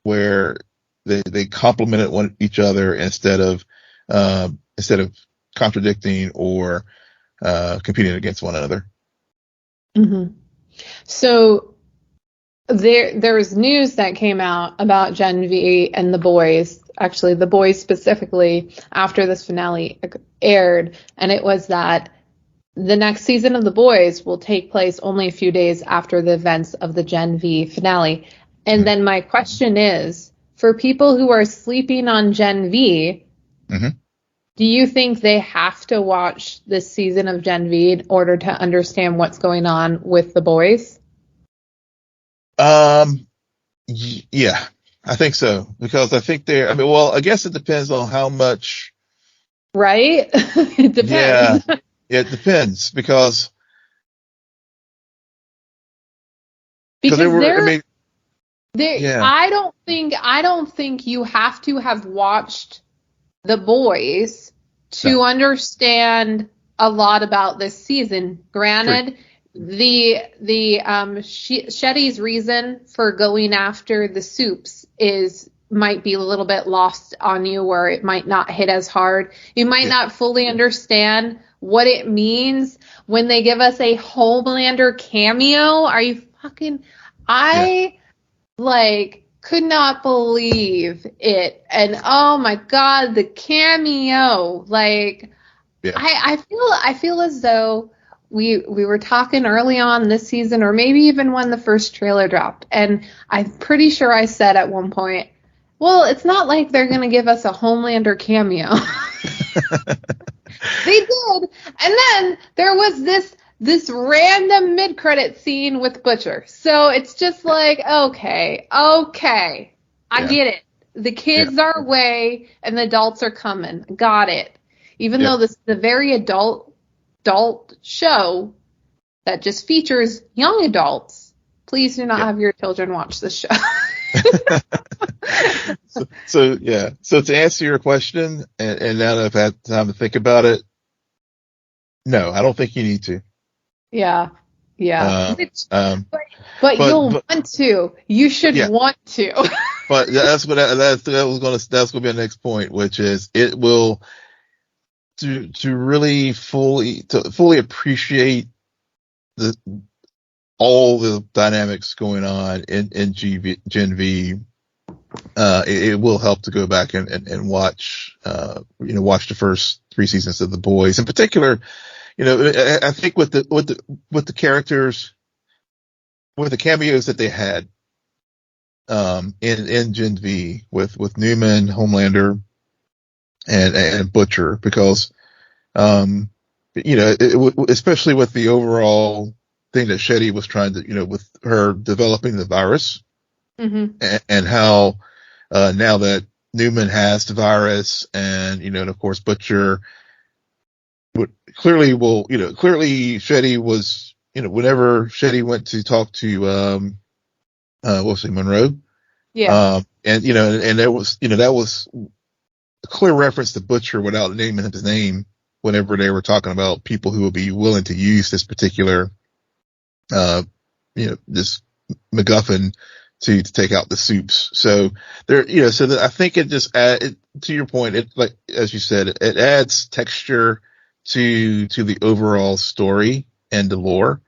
where they complemented each other instead of contradicting or competing against one another. Mm-hmm. So there was news that came out about Gen V and The Boys, actually The Boys specifically, after this finale aired, and it was that the next season of The Boys will take place only a few days after the events of the Gen V finale. And then my question is, for people who are sleeping on Gen V, do you think they have to watch this season of Gen V in order to understand what's going on with The Boys? Yeah, I think so, because I think I guess it depends on how much. Right? It depends. Yeah, it depends because I don't think you have to have watched The Boys to understand a lot about this season. Granted, Shetty's reason for going after the Soups might be a little bit lost on you, or it might not hit as hard. You might not fully understand what it means when they give us a Homelander cameo. Are you fucking... could not believe it. And oh my God, the cameo. I feel as though we were talking early on this season, or maybe even when the first trailer dropped, and I'm pretty sure I said at one point, well, it's not like they're going to give us a Homelander cameo. They did. And then there was this random mid-credit scene with Butcher. So it's just okay, I get it. The kids are away and the adults are coming. Got it. Even though this is a very adult show that just features young adults, please do not have your children watch this show. So to answer your question, and now that I've had time to think about it, no, I don't think you need to. Yeah. But you'll want to. You should want to. But that's going to be the next point, which is it will to really fully appreciate all the dynamics going on in Gen V. It will help to go back and watch the first 3 seasons of The Boys. In particular, I think with the characters, with the cameos that they had in Gen V with Newman, Homelander, and Butcher, because especially with the overall thing that Shetty was trying to, with her developing the virus, Mm-hmm. and how now that Newman has the virus, and and of course Butcher clearly Shetty was, whenever Shetty went to talk to Monroe, Yeah. and there was, that was a clear reference to Butcher without naming his name whenever they were talking about people who would be willing to use this particular, this MacGuffin to take out the soups. So there, I think it just to your point, it, like, as you said, it adds texture to the overall story and the lore.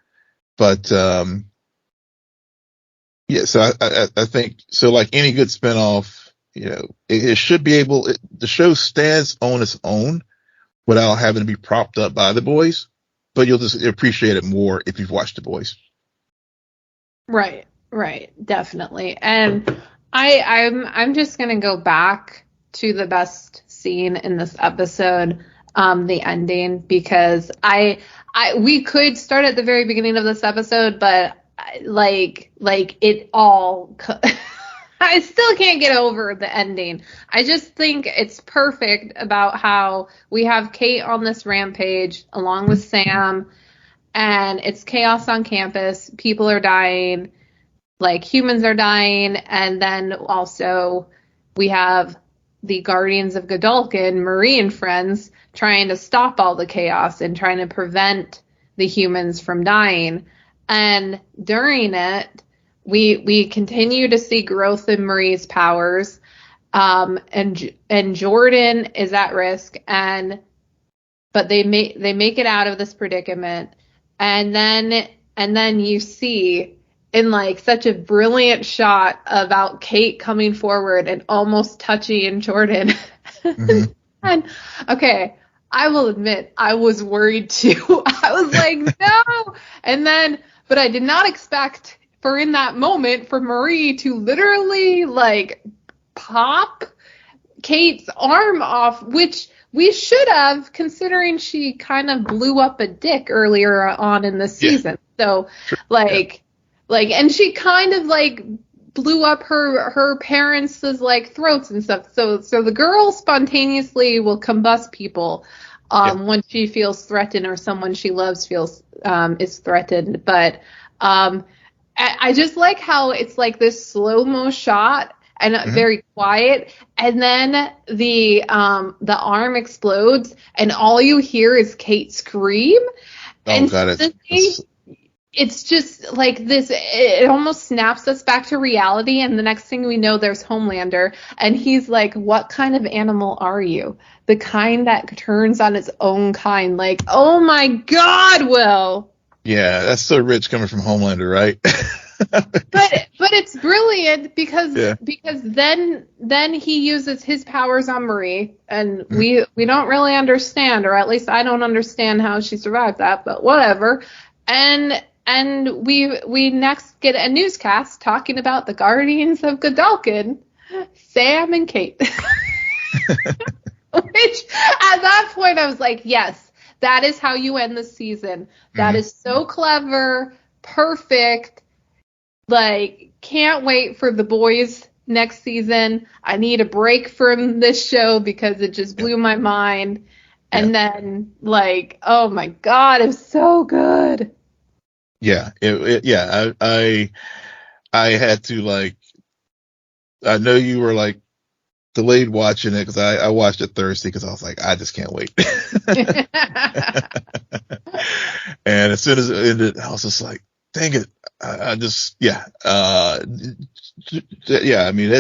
But, so I think, so like any good spinoff, it should be the show stands on its own without having to be propped up by the boys, but you'll just appreciate it more if you've watched the boys. Right, definitely. And I'm just gonna go back to the best scene in this episode, the ending, because we could start at the very beginning of this episode, but like it all I still can't get over the ending. I just think it's perfect about how we have Kate on this rampage along with Sam, and it's chaos on campus. People are dying, like humans are dying, and then also we have the Guardians of Godolkin, Marie and friends, trying to stop all the chaos and trying to prevent the humans from dying. And during it, we continue to see growth in Marie's powers, and Jordan is at risk, but they make it out of this predicament, and then you see in like such a brilliant shot about Kate coming forward and almost touching Jordan. Mm-hmm. And okay, I will admit I was worried too. I was like, no, but I did not expect for in that moment for Marie to literally like pop Kate's arm off, which we should have, considering she kind of blew up a dick earlier on in the season. Yeah. So like, and she kind of like blew up her parents' like throats and stuff. So the girl spontaneously will combust people when she feels threatened or someone she loves feels is threatened. But I just like how it's like this slow-mo shot and very quiet, and then the arm explodes and all you hear is Kate scream. Oh, and God, it's just like this, it almost snaps us back to reality, and the next thing we know there's Homelander, and he's like, what kind of animal are you? The kind that turns on its own kind. Like, oh my God, Will. Yeah, that's so rich coming from Homelander, right? but it's brilliant because then he uses his powers on Marie, and we don't really understand, or at least I don't understand how she survived that, but whatever. And we next get a newscast talking about the Guardians of Godolkin, Sam and Kate. Which at that point I was like, yes, that is how you end the season. That is so clever, perfect. Like, can't wait for the boys next season. I need a break from this show because it just blew my mind. And then, like, oh my God, it's so good. Yeah, I had to, like, I know you were like delayed watching it because I watched it Thursday because I was like, I just can't wait. And as soon as it ended, I was just like, dang it. I mean,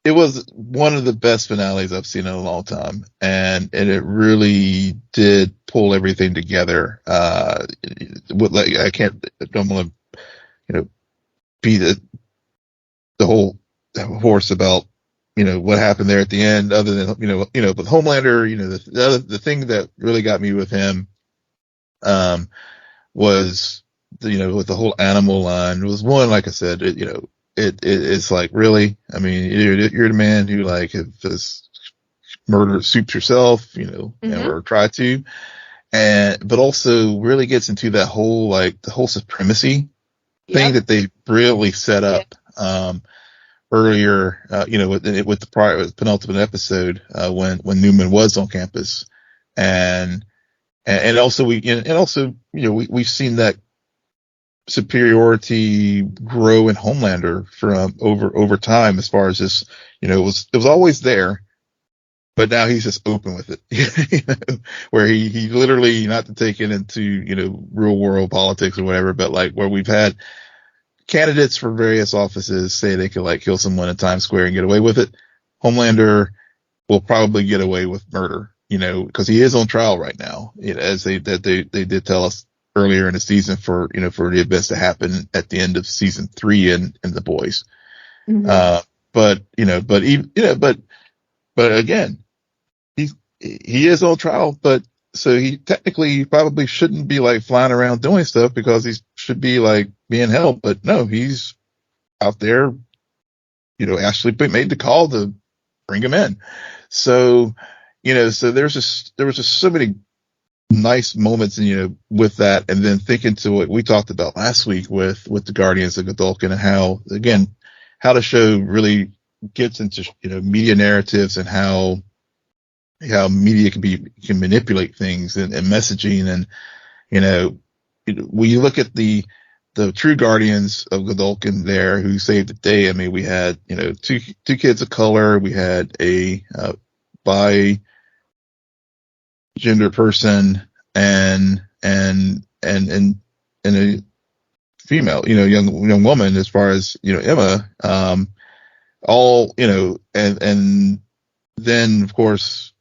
it was one of the best finales I've seen in a long time, and it really did pull everything together. I don't want to, be the whole horse about, what happened there at the end, other than, with Homelander, the thing that really got me with him, was, with the whole animal line, was one, like I said, it's like, really, I mean, you're the man who like has murdered soups yourself, or tried to, but also really gets into that whole, like, the whole supremacy thing Yep. that they brilliantly set up, earlier, with the penultimate episode, when Newman was on campus. And also we've seen that superiority grow in Homelander from over time, as far as this, it was always there, but now he's just open with it, where he literally, not to take it into, real world politics or whatever, but like where we've had candidates for various offices say they could, like, kill someone in Times Square and get away with it. Homelander will probably get away with murder, because he is on trial right now, as they did tell us earlier in the season, for the events that happened at the end of season 3 in The Boys. Mm-hmm. But again, he is on trial, but so he technically probably shouldn't be, like, flying around doing stuff, because he should be, like, being held. But no, he's out there, actually made the call to bring him in. So, so there was just so many nice moments, with that. And then thinking to what we talked about last week with the Guardians of Godolkin, and how the show really gets into, media narratives, and how media can manipulate things, and messaging. And, when you look at the true Guardians of Godolkin there, who saved the day. I mean, we had, two kids of color. We had a bi gender person, and a female, young woman, as far as, Emma, all, and then of course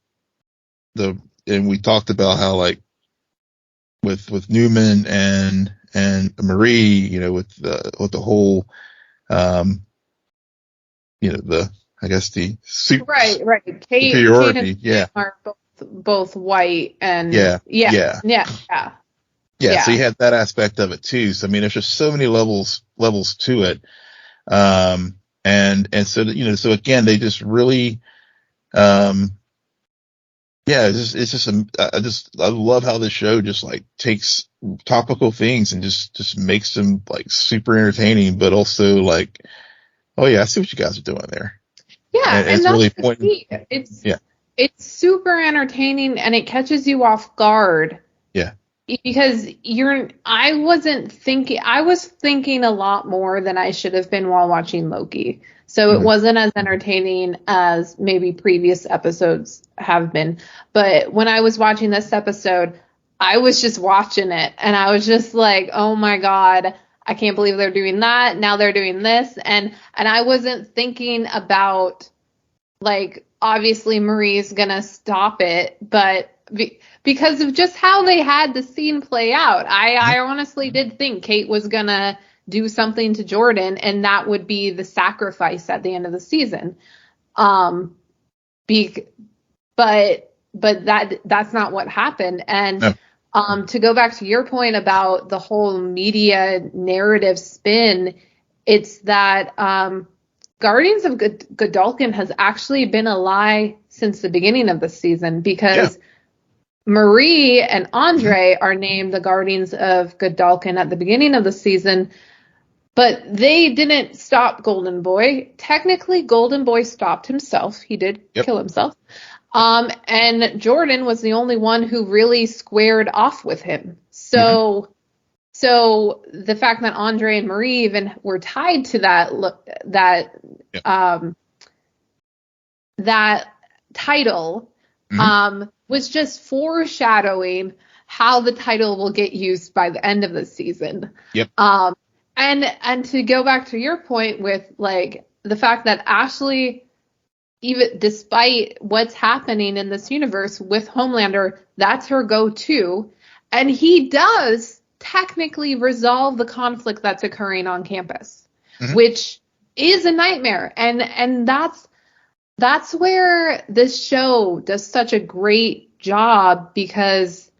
and we talked about how, like, with Newman and Marie, with the whole, I guess the Right. Kate superiority. and Tim are both white, and Yeah. Yeah. So you had that aspect of it too. So I mean, there's just so many levels to it. And so, so again, they just really, I love how the show just, like, takes topical things and just makes them, like, super entertaining, but also, like, oh yeah, I see what you guys are doing there. Yeah, and it's that's really the key. It's super entertaining, and it catches you off guard. Yeah. Because I was thinking a lot more than I should have been while watching Loki. So it wasn't as entertaining as maybe previous episodes have been. But when I was watching this episode, I was just watching it, and I was just like, oh my God, I can't believe they're doing that. Now they're doing this. And I wasn't thinking about, like, obviously Marie's going to stop it, but because of just how they had the scene play out, I honestly did think Kate was going to do something to Jordan, and that would be the sacrifice at the end of the season. But that's not what happened. And to go back to your point about the whole media narrative spin, it's that Guardians of Godolkin has actually been a lie since the beginning of the season, because Marie and Andre are named the Guardians of Godolkin at the beginning of the season, but they didn't stop Golden Boy. Technically, Golden Boy stopped himself. He did kill himself. And Jordan was the only one who really squared off with him. So the fact that Andre and Marie even were tied to that title, was just foreshadowing how the title will get used by the end of the season. And to go back to your point with, like, the fact that Ashley, even despite what's happening in this universe with Homelander, that's her go-to. And he does technically resolve the conflict that's occurring on campus, which is a nightmare. And that's where this show does such a great job, because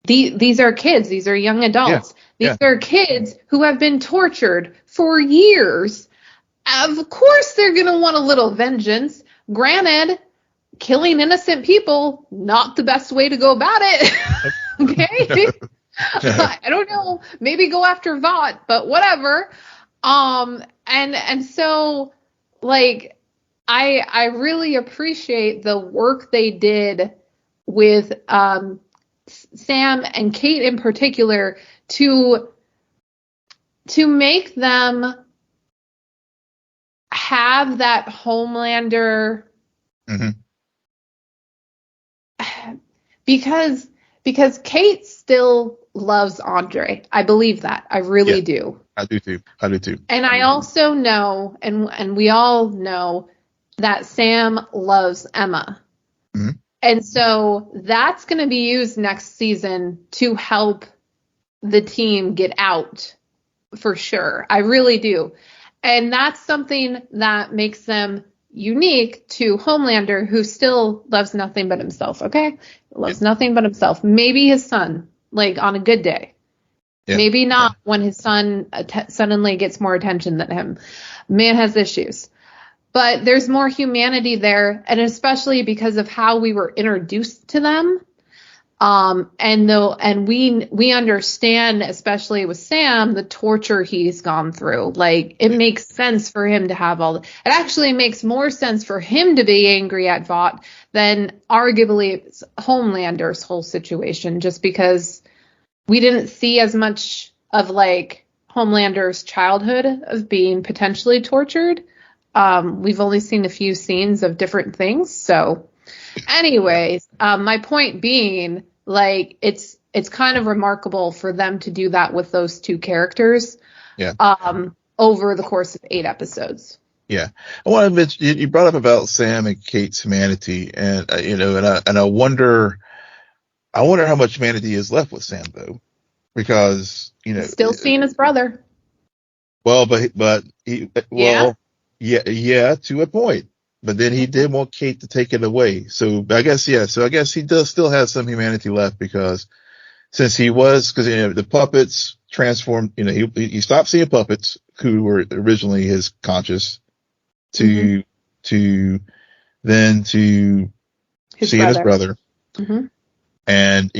these are kids. These are young adults. These are kids who have been tortured for years. Of course, they're going to want a little vengeance. Granted, killing innocent people, not the best way to go about it. Okay? I don't know. Maybe go after Vought, but whatever. And so, like, I really appreciate the work they did with Sam and Kate in particular to make them have that Homelander, because Kate still loves Andre. I believe that. I really do. I do too. And I also know, and we all know, that Sam loves Emma. Mm-hmm. And so that's going to be used next season to help the team get out, for sure. I really do. And that's something that makes them unique to Homelander, who still loves nothing but himself, okay? Loves nothing but himself. Maybe his son, like, on a good day. Yeah. Maybe not when his son suddenly gets more attention than him. Man has issues. But there's more humanity there, and especially because of how we were introduced to them. And we understand, especially with Sam, the torture he's gone through. Like, it makes sense for him to have it actually makes more sense for him to be angry at Vought than arguably Homelander's whole situation, just because we didn't see as much of, like, Homelander's childhood of being potentially tortured. We've only seen a few scenes of different things. So anyways, my point being, like, it's kind of remarkable for them to do that with those two characters. Over the course of 8 episodes. Yeah. I want to mention, you brought up about Sam and Kate's humanity, and I wonder how much humanity is left with Sam, though, because, still seeing his brother. Well, but yeah, to a point. But then he did want Kate to take it away. So I guess he does still have some humanity left, because since the puppets transformed, he stopped seeing puppets who were originally his conscious to seeing his brother. Mm-hmm. And,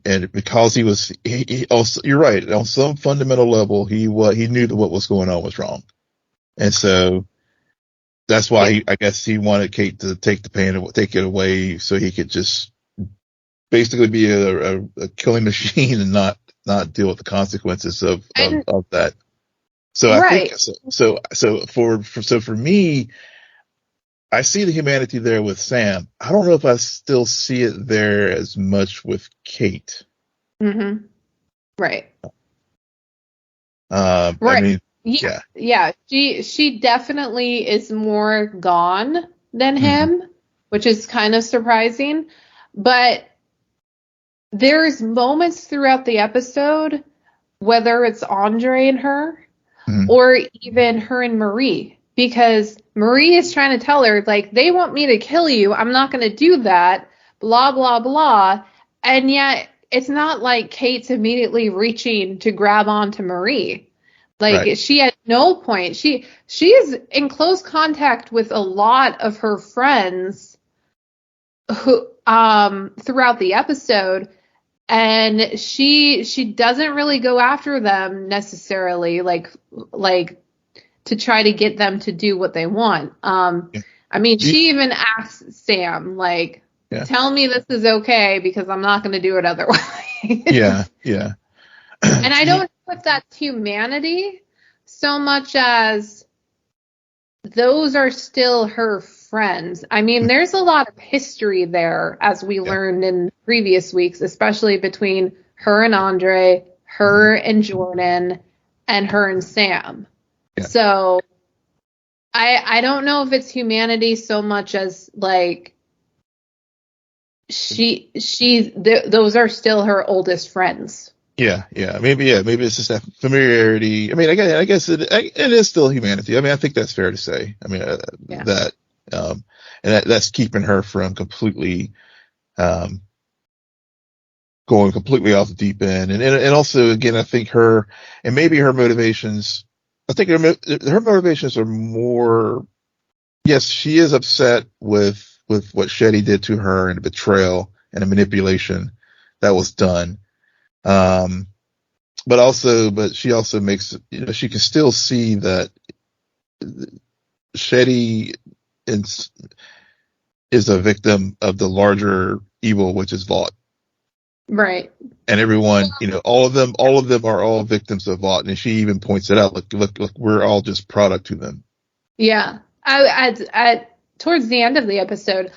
and because he also, you're right, on some fundamental level, he knew that what was going on was wrong. And so that's why I guess he wanted Kate to take the pain and take it away, so he could just basically be a killing machine and not deal with the consequences of that. So I think for me, I see the humanity there with Sam. I don't know if I still see it there as much with Kate. Mm-hmm. Right. Right. I mean, yeah. She definitely is more gone than him, which is kind of surprising. But there's moments throughout the episode, whether it's Andre and her, or even her and Marie, because Marie is trying to tell her, like, they want me to kill you. I'm not going to do that. Blah, blah, blah. And yet it's not like Kate's immediately reaching to grab onto Marie. Like, she at no point, she is in close contact with a lot of her friends who throughout the episode, and she doesn't really go after them necessarily, like to try to get them to do what they want. I mean, she even asks Sam, like, tell me this is okay, because I'm not going to do it otherwise. Yeah. And I don't know if that's humanity so much as those are still her friends. I mean, there's a lot of history there, as we learned in previous weeks, especially between her and Andre, her and Jordan, and her and Sam. Yeah. So I don't know if it's humanity so much as, like, those are still her oldest friends. Yeah. Maybe it's just that familiarity. I mean, I guess it is still humanity. I mean, I think that's fair to say. I mean, that, and that's keeping her from completely, going completely off the deep end. And also, again, I think her motivations are more, yes, she is upset with with what Shetty did to her and the betrayal and the manipulation that was done. But she also makes, she can still see that Shetty is a victim of the larger evil, which is Vought. Right. And everyone, all of them are all victims of Vought. And she even points it out. Look, we're all just product to them. Yeah. Towards the end of the episode,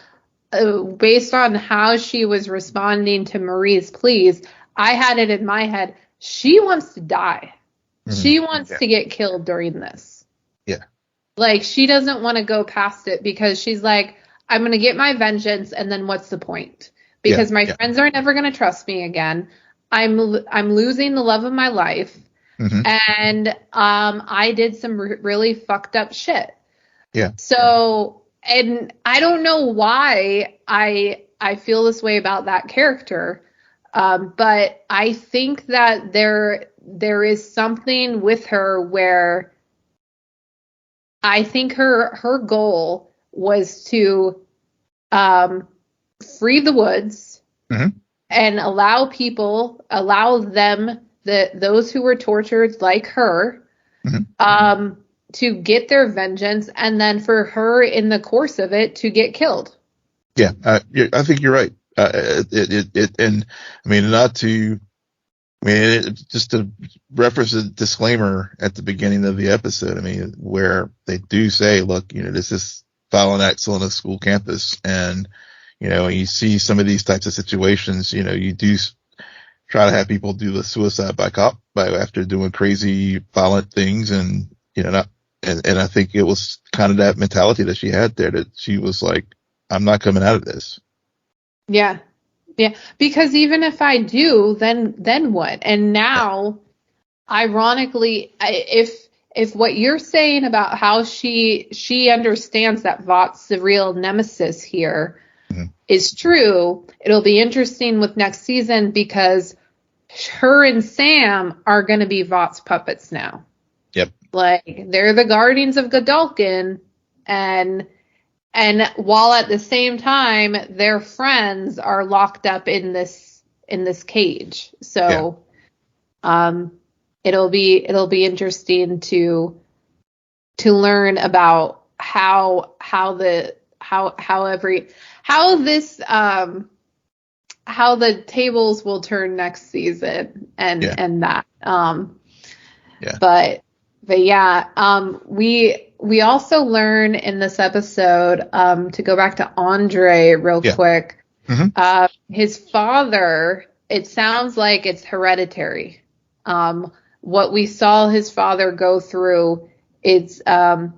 based on how she was responding to Marie's pleas, I had it in my head, she wants to die. Mm-hmm. She wants to get killed during this. Yeah. Like, she doesn't want to go past it because she's like, I'm going to get my vengeance, and then what's the point? Because my friends are never going to trust me again. I'm losing the love of my life. Mm-hmm. And I did some really fucked up shit. Yeah. So, and I don't know why I feel this way about that character. But I think that there is something with her where I think her goal was to free the woods, mm-hmm. and allow them, those who were tortured like her, mm-hmm. To get their vengeance, and then for her in the course of it to get killed. Yeah, I think you're right. Just to reference a disclaimer at the beginning of the episode, where they do say, look, this is violent acts on a school campus, and you see some of these types of situations, you do try to have people do the suicide by after doing crazy violent things, and and I think it was kind of that mentality that she had there, that she was like, I'm not coming out of this. Yeah. Yeah. Because even if I do, then what? And now, ironically, if what you're saying about how she understands that Vought's the real nemesis here, mm-hmm. is true, it'll be interesting with next season, because her and Sam are going to be Vought's puppets now. Yep. Like, they're the Guardians of Godolkin, and while at the same time their friends are locked up in this cage. So, it'll be interesting to learn about how the tables will turn next season, and that. But yeah, we also learn in this episode, to go back to Andre real quick, mm-hmm. His father, it sounds like it's hereditary. What we saw his father go through, it's a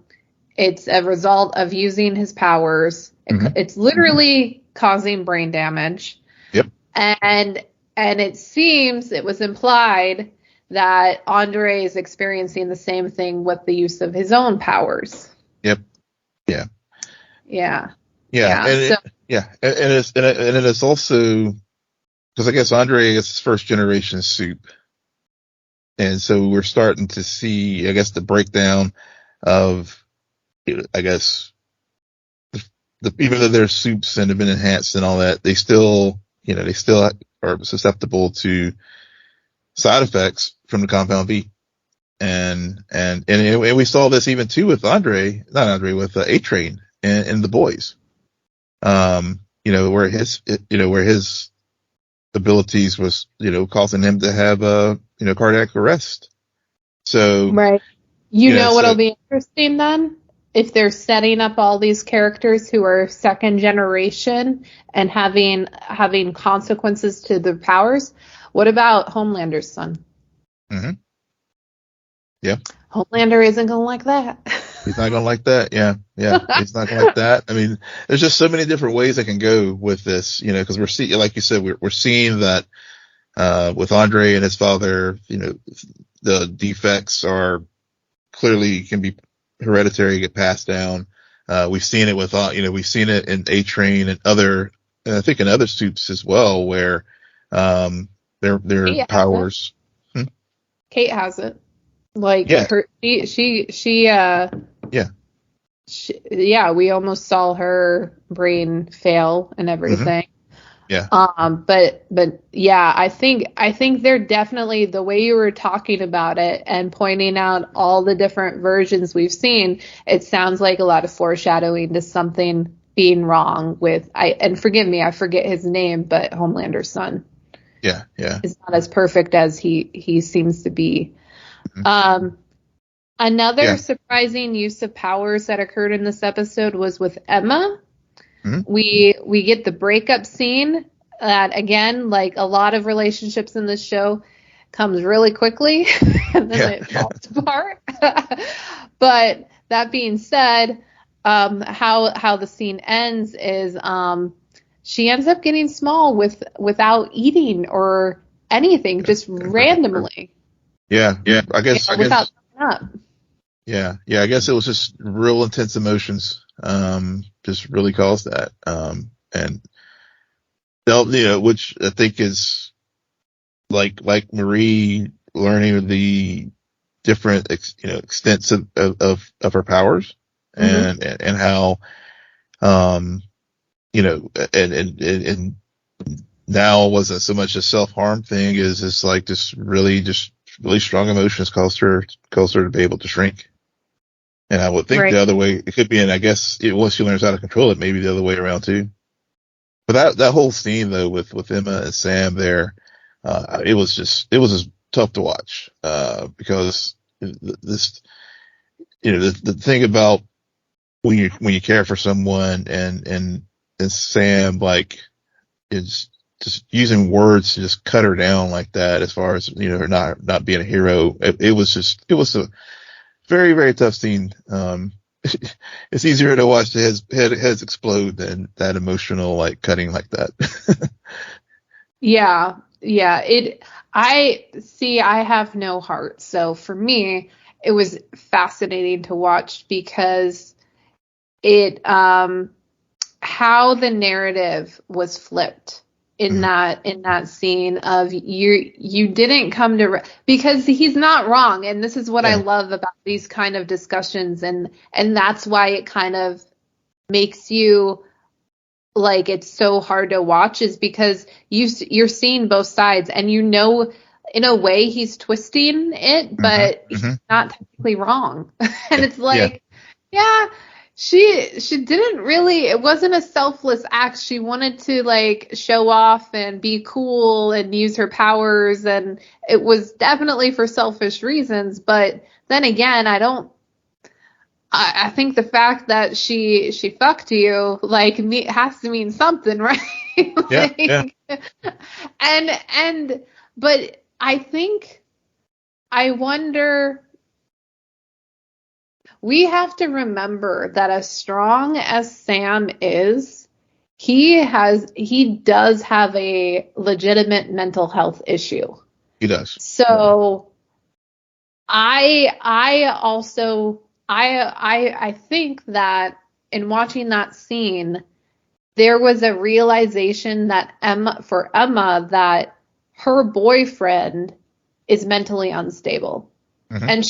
result of using his powers. Mm-hmm. It's literally causing brain damage. Yep. And it seems, it was implied that Andre is experiencing the same thing with the use of his own powers. Yep. Yeah. Yeah. Yeah. And it is also, because I guess Andre is first generation soup. And so we're starting to see, I guess, the breakdown of, I guess, even though they're soups and have been enhanced and all that, they still are susceptible to side effects from the compound V. And we saw this even too with with A-Train and the boys. Where his abilities was, causing him to have cardiac arrest. So, right. What'll be interesting then? If they're setting up all these characters who are second generation and having consequences to their powers, what about Homelander's son? Mm-hmm. Yeah. Homelander isn't going to like that. He's not going to like that. Yeah. He's not going to like that. There's just so many different ways I can go with this, because we're seeing, like you said, we're seeing that, with Andre and his father, the defects are clearly can be hereditary, get passed down. We've seen it with, we've seen it in A-Train and I think in other soups as well, where, their powers. Kate has it. Like, she we almost saw her brain fail and everything. Yeah. But yeah, I think they're definitely, the way you were talking about it and pointing out all the different versions we've seen, it sounds like a lot of foreshadowing to something being wrong with, and forgive me, I forget his name, but Homelander's son. Yeah. Is not as perfect as he seems to be. Another surprising use of powers that occurred in this episode was with Emma. We get the breakup scene that, again, like a lot of relationships in this show, comes really quickly and then it falls apart. But that being said, how the scene ends is she ends up getting small without eating or anything, just randomly. Yeah. I guess without up. Yeah. I guess it was just real intense emotions. Just really caused that. And which I think is like Marie learning the different extents of her powers, and how and now it wasn't so much a self-harm thing as it's like just really strong emotions caused her to be able to shrink. And I would think the other way it could be, and I guess once she learns how to control it, maybe the other way around too. But that whole scene though with Emma and Sam there, it was just tough to watch, because this, the thing about when you care for someone and Sam is just using words to just cut her down like that, as far as her not being a hero. It was a very, very tough scene. It's easier to watch the heads explode than that emotional cutting like that. Yeah. I have no heart, so for me it was fascinating to watch, because it how the narrative was flipped in that scene of you didn't come to, because he's not wrong, and this is what I love about these kind of discussions, and that's why it kind of makes you like it's so hard to watch, is because you're seeing both sides, and in a way he's twisting it, but he's not technically wrong. And it's like, she didn't really, it wasn't a selfless act. She wanted to show off and be cool and use her powers, and it was definitely for selfish reasons. But then again, I think the fact that she fucked you has to mean something, right? But I wonder, we have to remember that as strong as Sam is, he does have a legitimate mental health issue. He does. So I think that in watching that scene, there was a realization that Emma, that her boyfriend is mentally unstable. And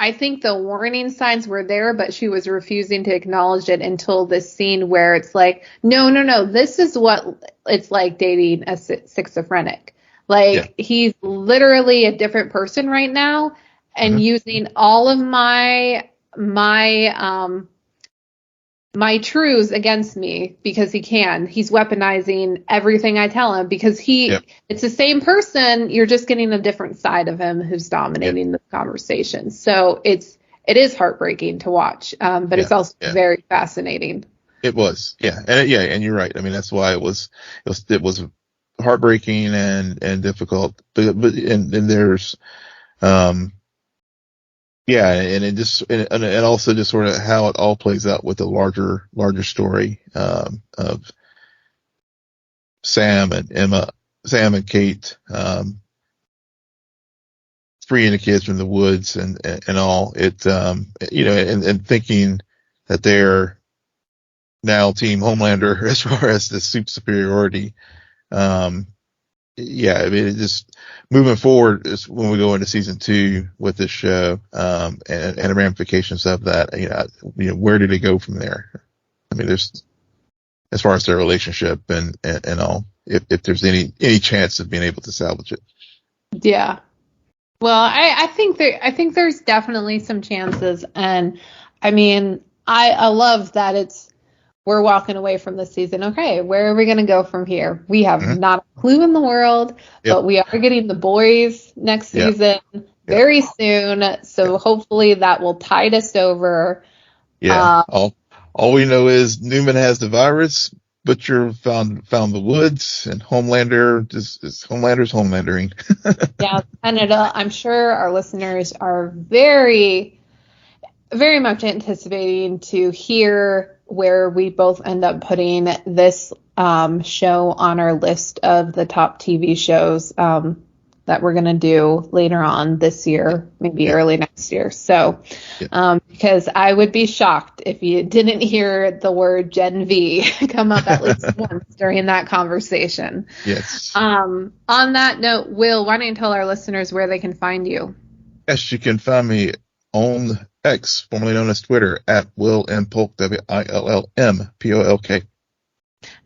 I think the warning signs were there, but she was refusing to acknowledge it until this scene where it's like, no, this is what it's like dating a schizophrenic. He's literally a different person right now, and using all of my truths against me because he can. He's weaponizing everything I tell him because it's the same person. You're just getting a different side of him who's dominating the conversation. So it is heartbreaking to watch, but it's also very fascinating. It was, and you're right. I mean, that's why it was heartbreaking and difficult. But there's and it just and also just sort of how it all plays out with the larger story of Sam and Kate freeing the kids from the woods and all. It and thinking that they're now Team Homelander as far as the superiority. yeah, I mean, it just moving forward is when we go into season 2 with this show, and the ramifications of that. Where did it go from there? I mean, there's, as far as their relationship and all, if there's any chance of being able to salvage it. Yeah. Well, I think there's definitely some chances, and I mean, I love that we're walking away from this season. Okay, where are we going to go from here? We have Mm-hmm. not a clue in the world, Yep. but we are getting The Boys next season very soon. So hopefully that will tide us over. Yeah. All we know is Newman has the virus. Butcher found the woods, and Homelander is Homelander's homelandering. Yeah, Canada. I'm sure our listeners are very, very much anticipating to hear where we both end up putting this show on our list of the top TV shows that we're going to do later on this year, maybe early next year. So, because I would be shocked if you didn't hear the word Gen V come up at least once during that conversation. Yes. On that note, Will, why don't you tell our listeners where they can find you? Yes, you can find me on X, formerly known as Twitter, at Will M. Polk, WILLMPOLK.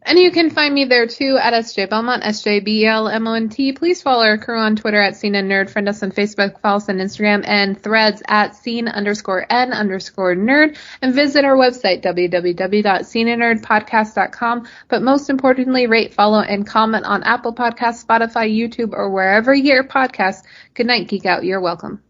And you can find me there too at SJ Belmont, SJBELMONT. Please follow our crew on Twitter at SNN Nerd. Friend us on Facebook, follow us on Instagram and Threads at scene_N_nerd. And visit our website, www.scenennerdpodcast.com. But most importantly, rate, follow, and comment on Apple Podcasts, Spotify, YouTube, or wherever you hear podcasts. Good night, Geek Out. You're welcome.